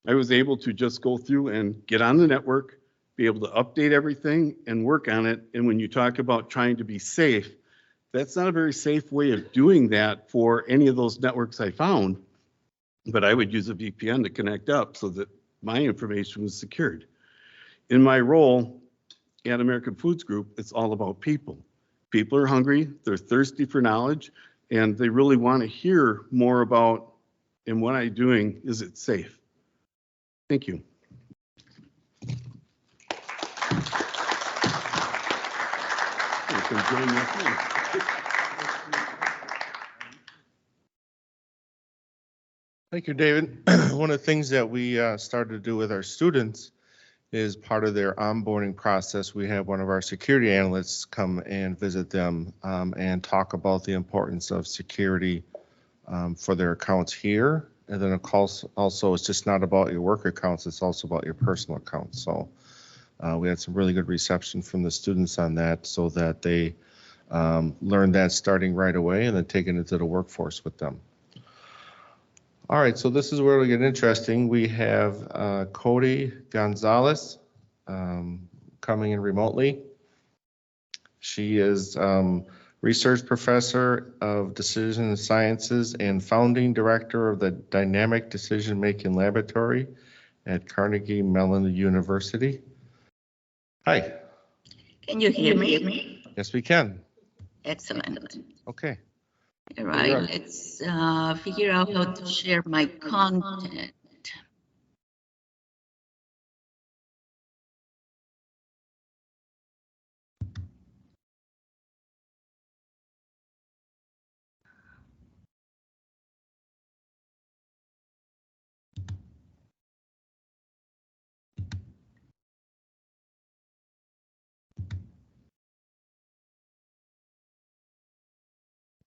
I was able to just go through and get on the network, be able to update everything and work on it. And when you talk about trying to be safe, that's not a very safe way of doing that for any of those networks I found, but I would use a VPN to connect up so that my information was secured. In my role at American Foods Group, it's all about people. People are hungry, they're thirsty for knowledge, and they really want to hear more about, and what I'm doing, is it safe? Thank you. You can join me up here. Thank you, David. One of the things that we started to do with our students is part of their onboarding process. We have one of our security analysts come and visit them and talk about the importance of security for their accounts here. And then of course, also it's just not about your work accounts, it's also about your personal accounts. So we had some really good reception from the students on that, so that they learn that starting right away and then taking it to the workforce with them. All right, so this is where we get interesting. We have Cody Gonzalez coming in remotely. She is research professor of decision sciences and founding director of the Dynamic Decision Making Laboratory at Carnegie Mellon University. Hi. Can you hear me? Yes, we can. Excellent. Okay. All right, let's figure out how to share my content.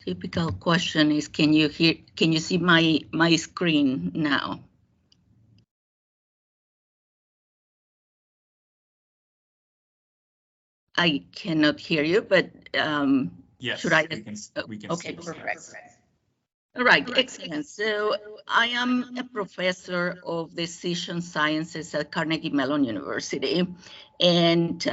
Typical question is, can you see my screen now? I cannot hear you, but yes, should I? We can okay, see perfect. All right, excellent. So I am a professor of decision sciences at Carnegie Mellon University, and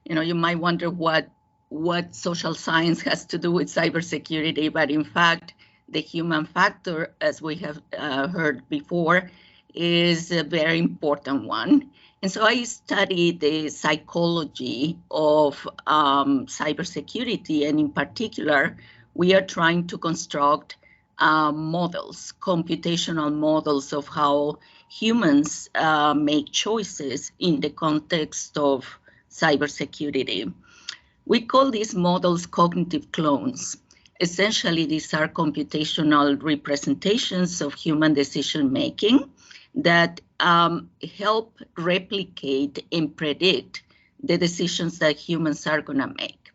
you might wonder what social science has to do with cybersecurity, but in fact, the human factor, as we have heard before, is a very important one. And so I study the psychology of cybersecurity, and in particular, we are trying to construct models, computational models of how humans make choices in the context of cybersecurity. We call these models cognitive clones. Essentially, these are computational representations of human decision making that help replicate and predict the decisions that humans are going to make.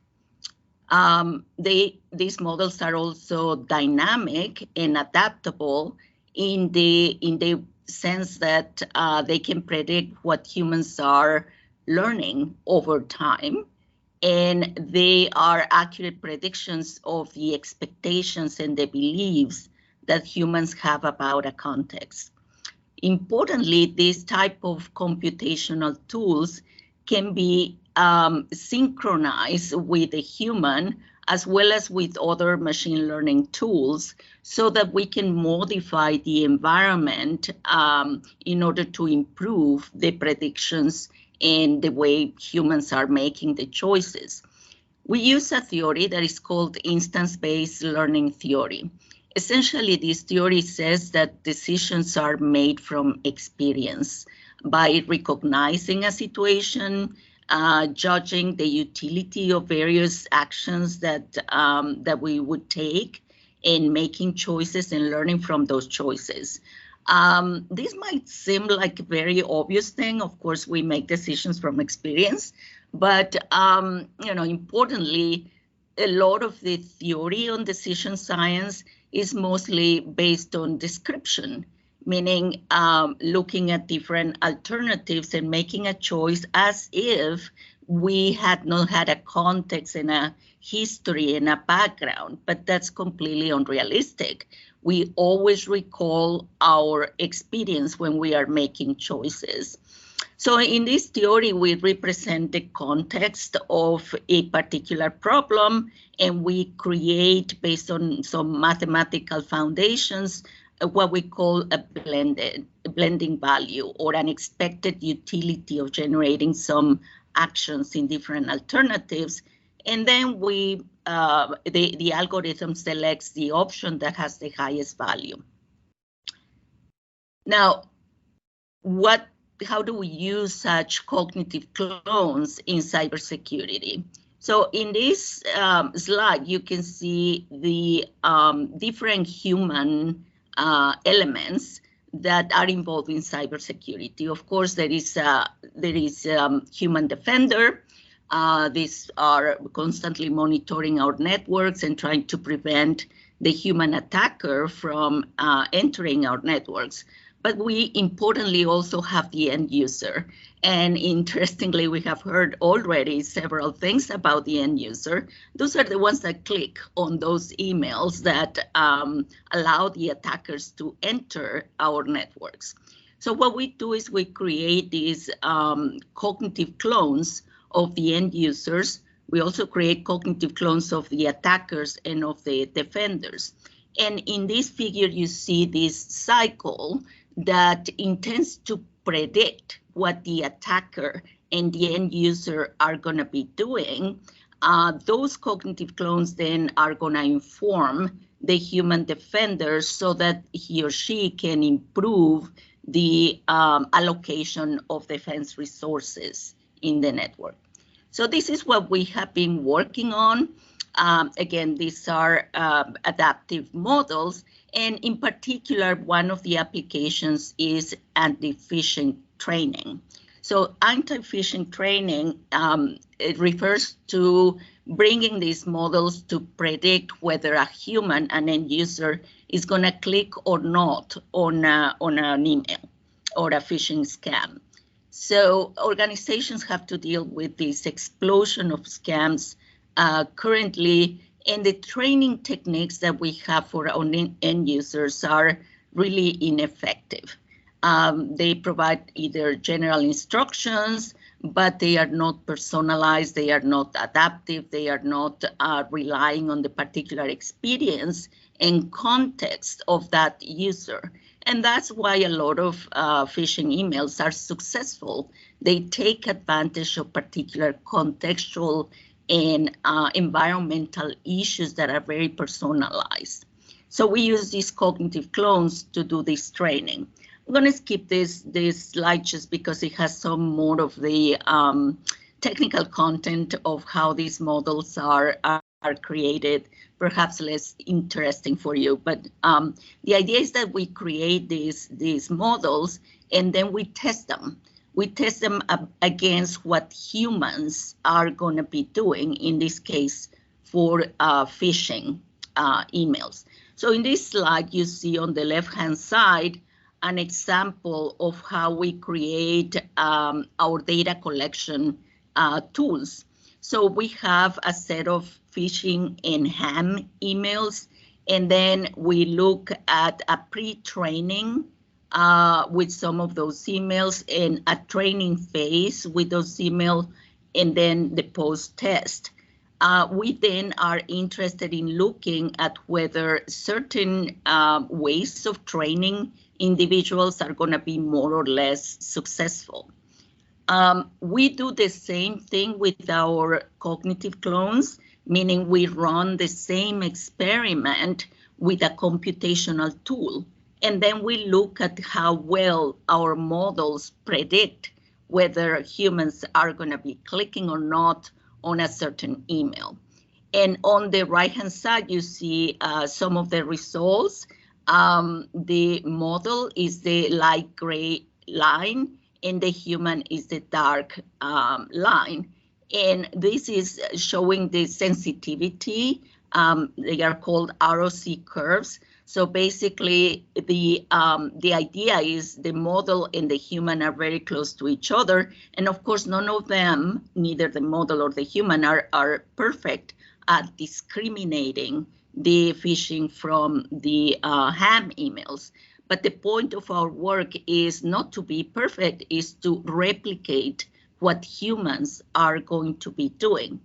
These models are also dynamic and adaptable in the sense that they can predict what humans are learning over time, and they are accurate predictions of the expectations and the beliefs that humans have about a context. Importantly, these type of computational tools can be synchronized with a human as well as with other machine learning tools, so that we can modify the environment in order to improve the predictions and the way humans are making the choices. We use a theory that is called instance-based learning theory. Essentially, this theory says that decisions are made from experience by recognizing a situation, judging the utility of various actions that we would take, and making choices and learning from those choices. This might seem like a very obvious thing. Of course, we make decisions from experience, but importantly, a lot of the theory on decision science is mostly based on description, meaning looking at different alternatives and making a choice as if we had not had a context and a history and a background, but that's completely unrealistic. We always recall our experience when we are making choices. So in this theory, we represent the context of a particular problem, and we create, based on some mathematical foundations, what we call a blending value or an expected utility of generating some actions in different alternatives. And then the algorithm selects the option that has the highest value. Now, how do we use such cognitive clones in cybersecurity? So in this slide, you can see the different human elements that are involved in cybersecurity. Of course, there is human defender. These are constantly monitoring our networks and trying to prevent the human attacker from entering our networks. But we importantly also have the end user. And interestingly, we have heard already several things about the end user. Those are the ones that click on those emails that allow the attackers to enter our networks. So what we do is we create these cognitive clones of the end users. We also create cognitive clones of the attackers and of the defenders. And in this figure, you see this cycle that intends to predict what the attacker and the end user are going to be doing. Those cognitive clones then are going to inform the human defender so that he or she can improve the allocation of defense resources in the network. So this is what we have been working on. Again, these are adaptive models. And in particular, one of the applications is anti-phishing training. So anti-phishing training, it refers to bringing these models to predict whether a human, an end user, is going to click or not on an email or a phishing scam. So organizations have to deal with this explosion of scams currently, and the training techniques that we have for our end users are really ineffective. They provide either general instructions, but they are not personalized, they are not adaptive, they are not relying on the particular experience and context of that user. And that's why a lot of phishing emails are successful. They take advantage of particular contextual and environmental issues that are very personalized. So we use these cognitive clones to do this training. I'm going to skip this slide just because it has some more of the technical content of how these models are created, perhaps less interesting for you. But the idea is that we create these models and then we test them. We test them against what humans are going to be doing, in this case, for phishing emails. So in this slide, you see on the left-hand side an example of how we create our data collection tools. So we have a set of phishing and ham emails, and then we look at a pre-training with some of those emails and a training phase with those emails, and then the post-test. We then are interested in looking at whether certain ways of training individuals are going to be more or less successful. We do the same thing with our cognitive clones, meaning we run the same experiment with a computational tool. And then we look at how well our models predict whether humans are going to be clicking or not on a certain email. And on the right-hand side, you see some of the results. The model is the light gray line, and the human is the dark line. And this is showing the sensitivity. They are called ROC curves. So basically, the idea is the model and the human are very close to each other. And of course, none of them, neither the model or the human, are perfect at discriminating the phishing from the ham emails. But the point of our work is not to be perfect, is to replicate what humans are going to be doing.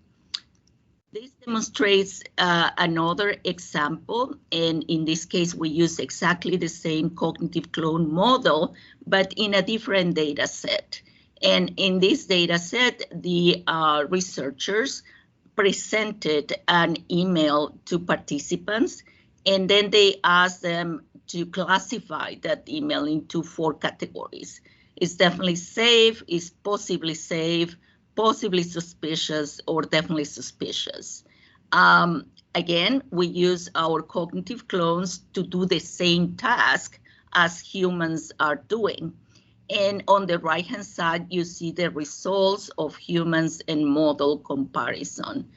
This demonstrates another example, and in this case, we use exactly the same cognitive clone model, but in a different data set. And in this data set, the researchers presented an email to participants, and then they asked them to classify that email into 4 categories. It's definitely safe, it's possibly safe, possibly suspicious, or definitely suspicious. Again, we use our cognitive clones to do the same task as humans are doing. And on the right-hand side, you see the results of humans and model comparison.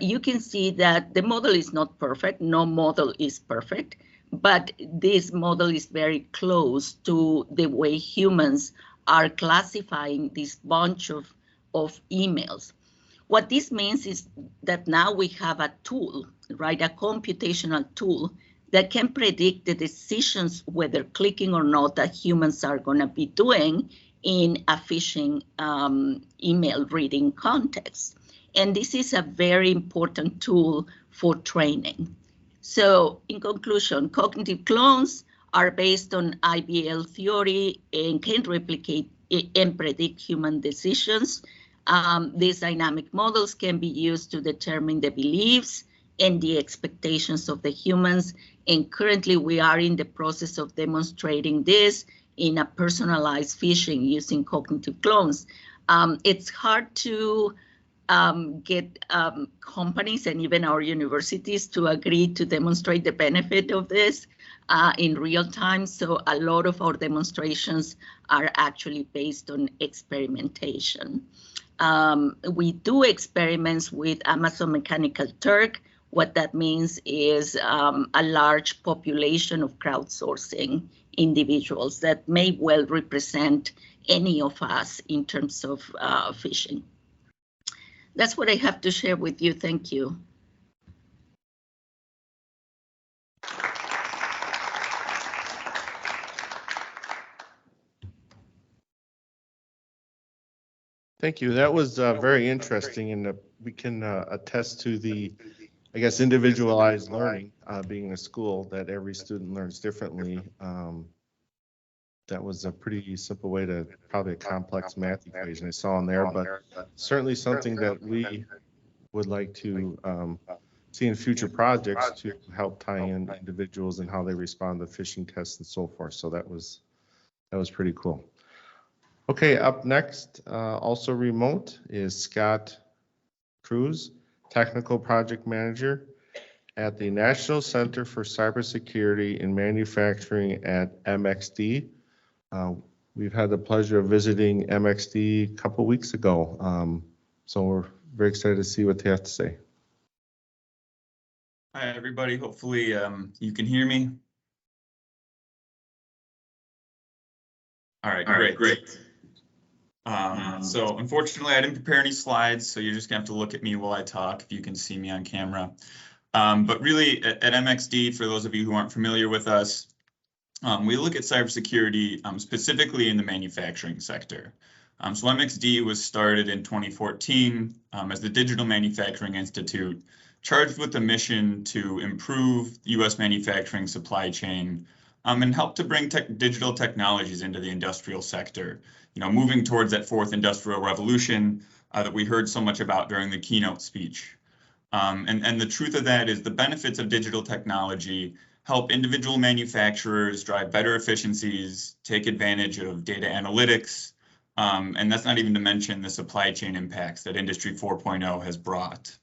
You can see that the model is not perfect. No model is perfect, but this model is very close to the way humans are classifying this bunch of emails. What this means is that now we have a tool, right, a computational tool that can predict the decisions, whether clicking or not, that humans are going to be doing in a phishing email reading context. And this is a very important tool for training. So in conclusion, cognitive clones are based on IBL theory and can replicate and predict human decisions. These dynamic models can be used to determine the beliefs and the expectations of the humans. And currently we are in the process of demonstrating this in a personalized phishing using cognitive clones. It's hard to get companies and even our universities to agree to demonstrate the benefit of this in real time. So a lot of our demonstrations are actually based on experimentation. We do experiments with Amazon Mechanical Turk. What that means is a large population of crowdsourcing individuals that may well represent any of us in terms of phishing. That's what I have to share with you. Thank you. Thank you. That was very interesting, and we can attest to the, I guess, individualized learning being a school that every student learns differently. That was a pretty simple way to probably a complex math equation I saw in there, but certainly something that we would like to see in future projects to help tie in individuals and how they respond to phishing tests and so forth. So that was pretty cool. Okay, up next, also remote, is Scott Cruz, Technical Project Manager at the National Center for Cybersecurity in Manufacturing at MXD. We've had the pleasure of visiting MXD a couple weeks ago, so we're very excited to see what they have to say. Hi, everybody. Hopefully you can hear me. All right, great. So unfortunately, I didn't prepare any slides, so you're just gonna have to look at me while I talk if you can see me on camera. But really, at MXD, for those of you who aren't familiar with us, we look at cybersecurity specifically in the manufacturing sector. So MXD was started in 2014 as the Digital Manufacturing Institute, charged with the mission to improve U.S. manufacturing supply chain and help to bring digital technologies into the industrial sector, moving towards that fourth industrial revolution that we heard so much about during the keynote speech. And the truth of that is the benefits of digital technology help individual manufacturers drive better efficiencies, take advantage of data analytics, and that's not even to mention the supply chain impacts that Industry 4.0 has brought.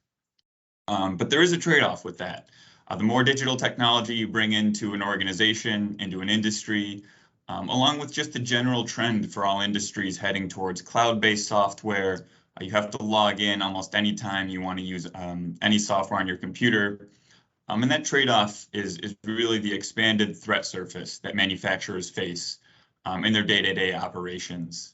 But there is a trade-off with that. The more digital technology you bring into an organization, into an industry, along with just the general trend for all industries heading towards cloud-based software, you have to log in almost any time you want to use any software on your computer. And that trade-off is really the expanded threat surface that manufacturers face in their day-to-day operations.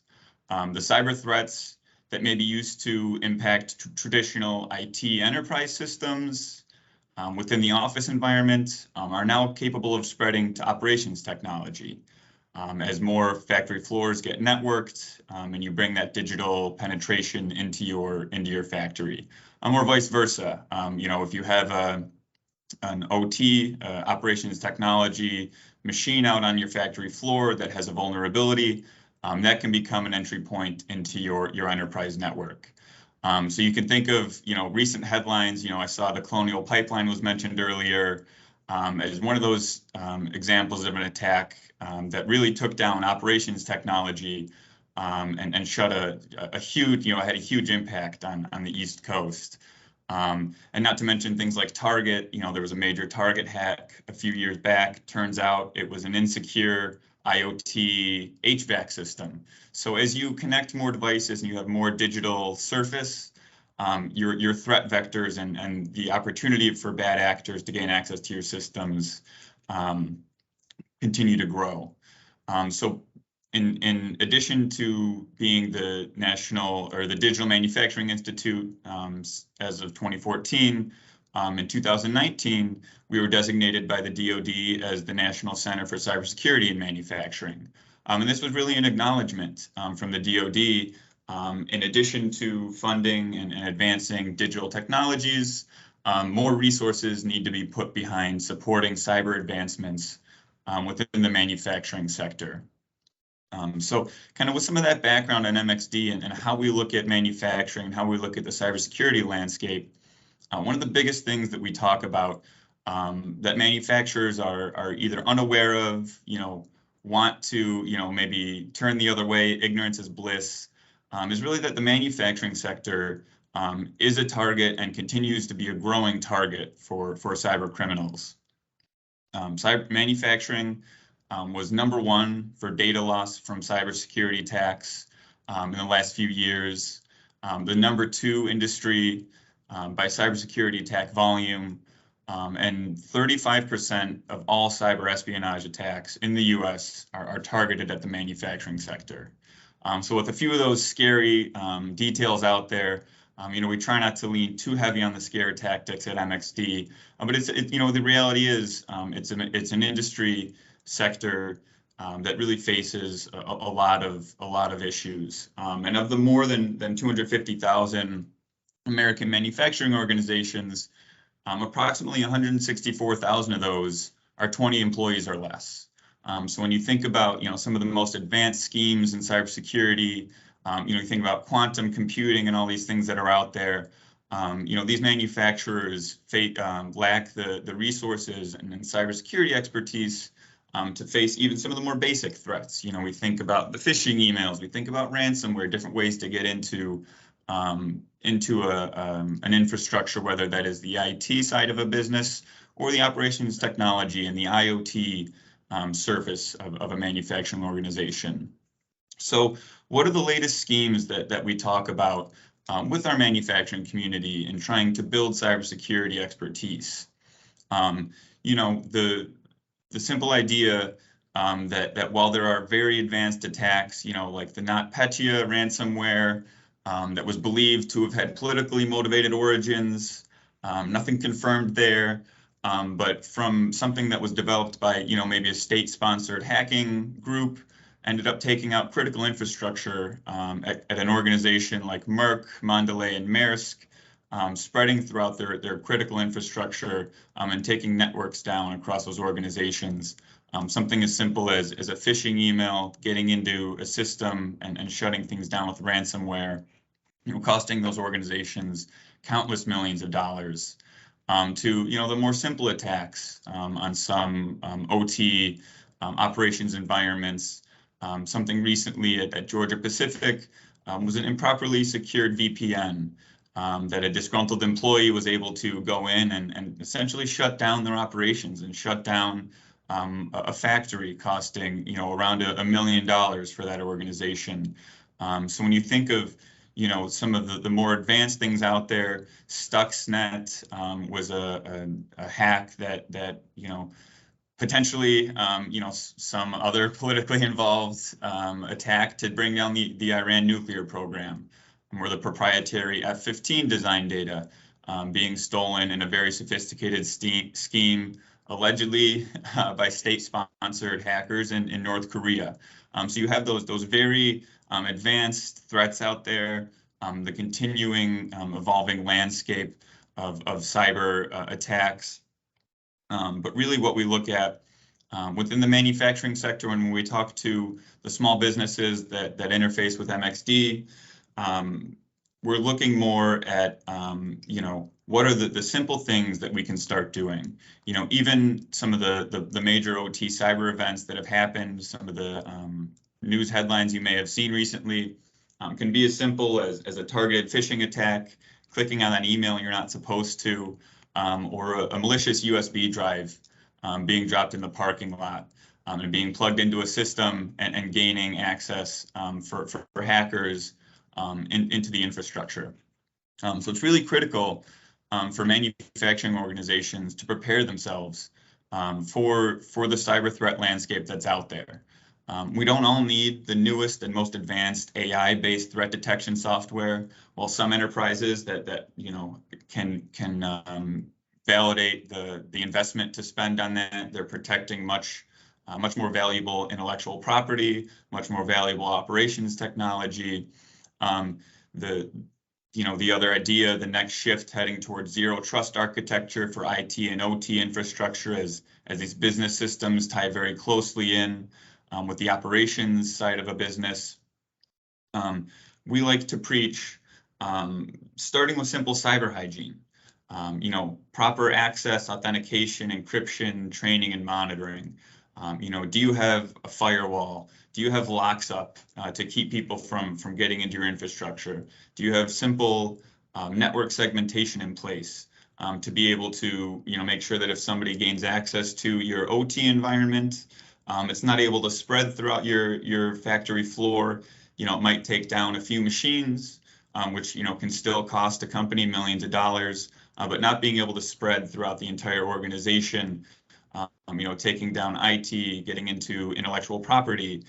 The cyber threats that may be used to impact traditional IT enterprise systems within the office environment are now capable of spreading to operations technology. as more factory floors get networked, and you bring that digital penetration into your factory, or vice versa. If you have an OT, operations technology machine out on your factory floor that has a vulnerability, that can become an entry point into your enterprise network. So you can think of, recent headlines. I saw the Colonial Pipeline was mentioned earlier as one of those examples of an attack that really took down operations technology and shut a huge, had a huge impact on the East Coast. And not to mention things like Target. There was a major Target hack a few years back. Turns out it was an insecure IoT HVAC system. So as you connect more devices and you have more digital surface, your threat vectors and the opportunity for bad actors to gain access to your systems continue to grow. So in addition to being the national or the Digital Manufacturing Institute as of 2014, in 2019, we were designated by the DoD as the National Center for Cybersecurity in Manufacturing. And this was really an acknowledgement from the DoD. In addition to funding and advancing digital technologies, more resources need to be put behind supporting cyber advancements within the manufacturing sector. So kind of with some of that background on MXD and how we look at manufacturing, how we look at the cybersecurity landscape, one of the biggest things that we talk about that manufacturers are either unaware of, want to, maybe turn the other way, ignorance is bliss, is really that the manufacturing sector is a target and continues to be a growing target for cyber criminals. Cyber manufacturing was #1 for data loss from cybersecurity attacks in the last few years. The #2 industry by cybersecurity attack volume, and 35% of all cyber espionage attacks in the US are targeted at the manufacturing sector. So with a few of those scary details out there, we try not to lean too heavy on the scare tactics at MXD, but the reality is it's an industry sector that really faces a lot of issues. And of the more than 250,000 American manufacturing organizations, approximately 164,000 of those are 20 employees or less. So when you think about some of the most advanced schemes in cybersecurity, you think about quantum computing and all these things that are out there. These manufacturers lack the resources and cybersecurity expertise to face even some of the more basic threats. We think about the phishing emails, we think about ransomware, different ways to get into an infrastructure, whether that is the IT side of a business or the operations technology and the IoT surface of a manufacturing organization. So what are the latest schemes that we talk about with our manufacturing community in trying to build cybersecurity expertise? The simple idea that while there are very advanced attacks, like the NotPetya ransomware that was believed to have had politically motivated origins, nothing confirmed there, but from something that was developed by, maybe a state-sponsored hacking group, ended up taking out critical infrastructure at an organization like Merck, Mondelez, and Maersk, spreading throughout their critical infrastructure and taking networks down across those organizations. Something as simple as a phishing email, getting into a system and shutting things down with ransomware, costing those organizations countless millions of dollars. To the more simple attacks on some OT operations environments. Something recently at Georgia Pacific was an improperly secured VPN that a disgruntled employee was able to go in and essentially shut down their operations and shut down a factory, costing around $1 million for that organization. So when you think of some of the more advanced things out there, Stuxnet was a hack that potentially, some other politically involved attack to bring down the Iran nuclear program, where the proprietary F-15 design data being stolen in a very sophisticated scheme allegedly by state-sponsored hackers in North Korea. So you have those very advanced threats out there, the continuing evolving landscape of cyber attacks. But really what we look at within the manufacturing sector, when we talk to the small businesses that interface with MXD, we're looking more at, what are the simple things that we can start doing? Even some of the major OT cyber events that have happened, some of the news headlines you may have seen recently can be as simple as a targeted phishing attack, clicking on an email you're not supposed to, or a malicious USB drive being dropped in the parking lot and being plugged into a system and gaining access for hackers into the infrastructure. So it's really critical for manufacturing organizations to prepare themselves for the cyber threat landscape that's out there. We don't all need the newest and most advanced AI-based threat detection software. While some enterprises that can validate the investment to spend on that, they're protecting much more valuable intellectual property, much more valuable operations technology. The other idea, the next shift heading towards zero trust architecture for IT and OT infrastructure as these business systems tie very closely in with the operations side of a business. We like to preach starting with simple cyber hygiene, proper access, authentication, encryption, training, and monitoring. Do you have a firewall? Do you have locks up to keep people from getting into your infrastructure? Do you have simple network segmentation in place to be able to make sure that if somebody gains access to your OT environment, it's not able to spread throughout your factory floor. It might take down a few machines, which can still cost a company millions of dollars, but not being able to spread throughout the entire organization. Taking down IT, getting into intellectual property,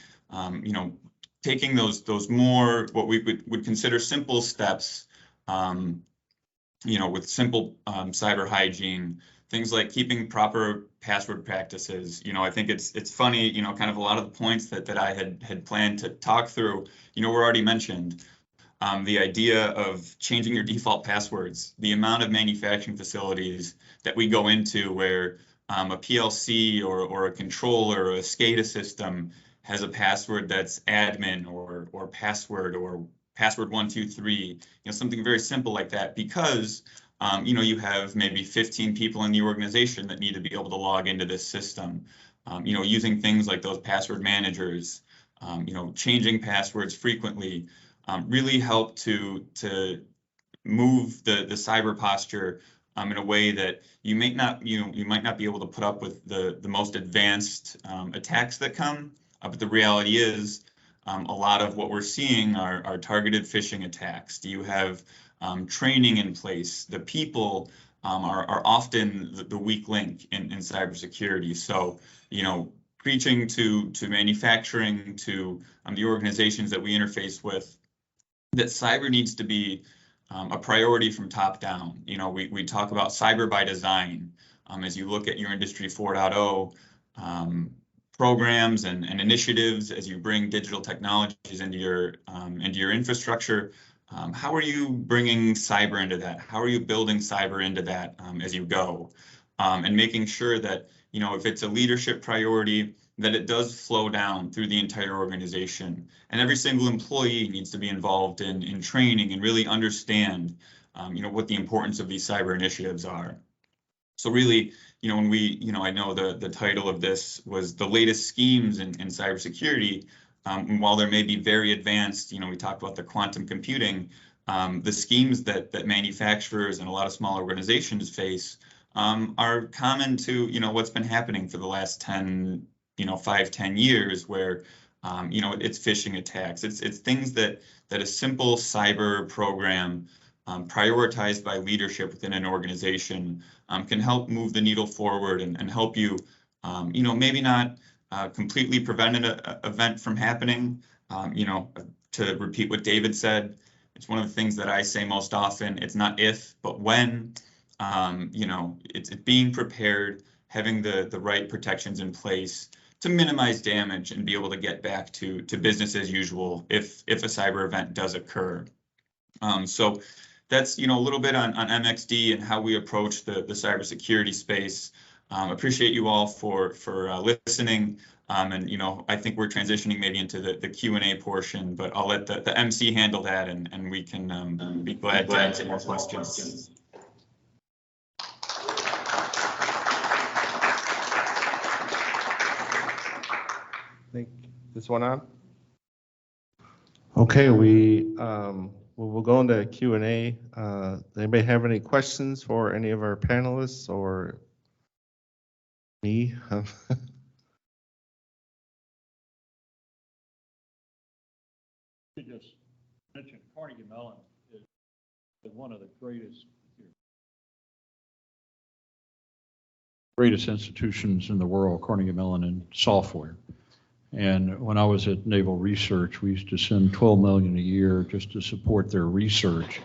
taking those more what we would consider simple steps, with simple cyber hygiene, things like keeping proper password practices. I think it's funny, kind of a lot of the points that I had planned to talk through, were already mentioned. The idea of changing your default passwords, the amount of manufacturing facilities that we go into where a PLC or a controller or a SCADA system has a password that's admin or password 123, something very simple like that, because you have maybe 15 people in the organization that need to be able to log into this system. Using things like those password managers, changing passwords frequently, really help to move the cyber posture in a way that you might not be able to put up with the most advanced attacks that come. But the reality is, a lot of what we're seeing are targeted phishing attacks. Do you have training in place? The people are often the weak link in cybersecurity. So, preaching to manufacturing, to the organizations that we interface with, that cyber needs to be a priority from top down. We talk about cyber by design. As you look at your Industry 4.0 programs and initiatives, as you bring digital technologies into your infrastructure, how are you bringing cyber into that? How are you building cyber into that as you go? And making sure that, if it's a leadership priority, that it does flow down through the entire organization. And every single employee needs to be involved in training and really understand, what the importance of these cyber initiatives are. So really, when we, I know the title of this was the latest schemes in cybersecurity. While there may be very advanced, we talked about the quantum computing, the schemes that manufacturers and a lot of small organizations face are common to, what's been happening for the last 5-10 years, where it's phishing attacks. It's things that a simple cyber program prioritized by leadership within an organization can help move the needle forward and help you, maybe not completely prevent an event from happening. To repeat what David said, it's one of the things that I say most often. It's not if, but when. It's being prepared, having the right protections in place to minimize damage and be able to get back to business as usual if a cyber event does occur. So that's, a little bit on MXD and how we approach the cybersecurity space. Appreciate you all for listening. And, I think we're transitioning maybe into the Q&A portion, but I'll let the MC handle that, and we can be glad to answer more questions. I think this one on. Okay, we'll go into Q&A. Anybody have any questions for any of our panelists or me? You just mentioned Carnegie Mellon is one of the greatest institutions in the world, Carnegie Mellon, in software. And when I was at Naval Research, we used to send $12 million a year just to support their research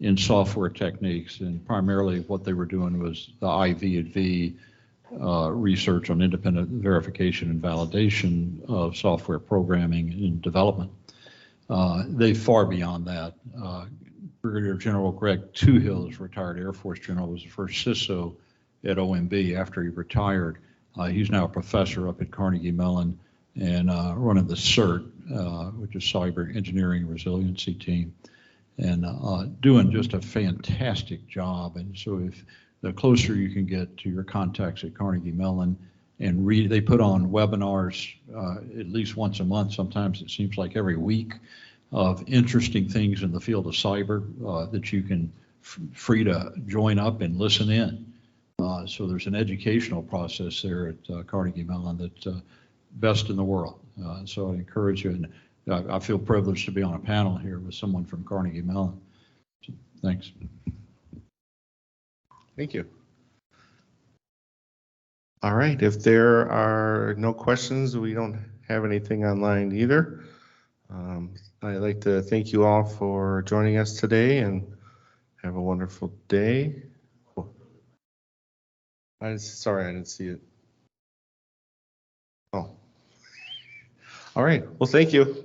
in software techniques. And primarily what they were doing was the IV&V research on independent verification and validation of software programming and development. They far beyond that. Brigadier General Greg Toohills, retired Air Force General, was the first CISO at OMB after he retired. He's now a professor up at Carnegie Mellon and running the CERT, which is Cyber Engineering Resiliency Team, and doing just a fantastic job. And so if the closer you can get to your contacts at Carnegie Mellon and they put on webinars at least once a month, sometimes it seems like every week, of interesting things in the field of cyber that you can free to join up and listen in. So there's an educational process there at Carnegie Mellon that's best in the world. So I encourage you, and I feel privileged to be on a panel here with someone from Carnegie Mellon. So, thanks. Thank you. All right, if there are no questions, we don't have anything online either. I'd like to thank you all for joining us today and have a wonderful day. Sorry, I didn't see it. Oh. All right, well, thank you.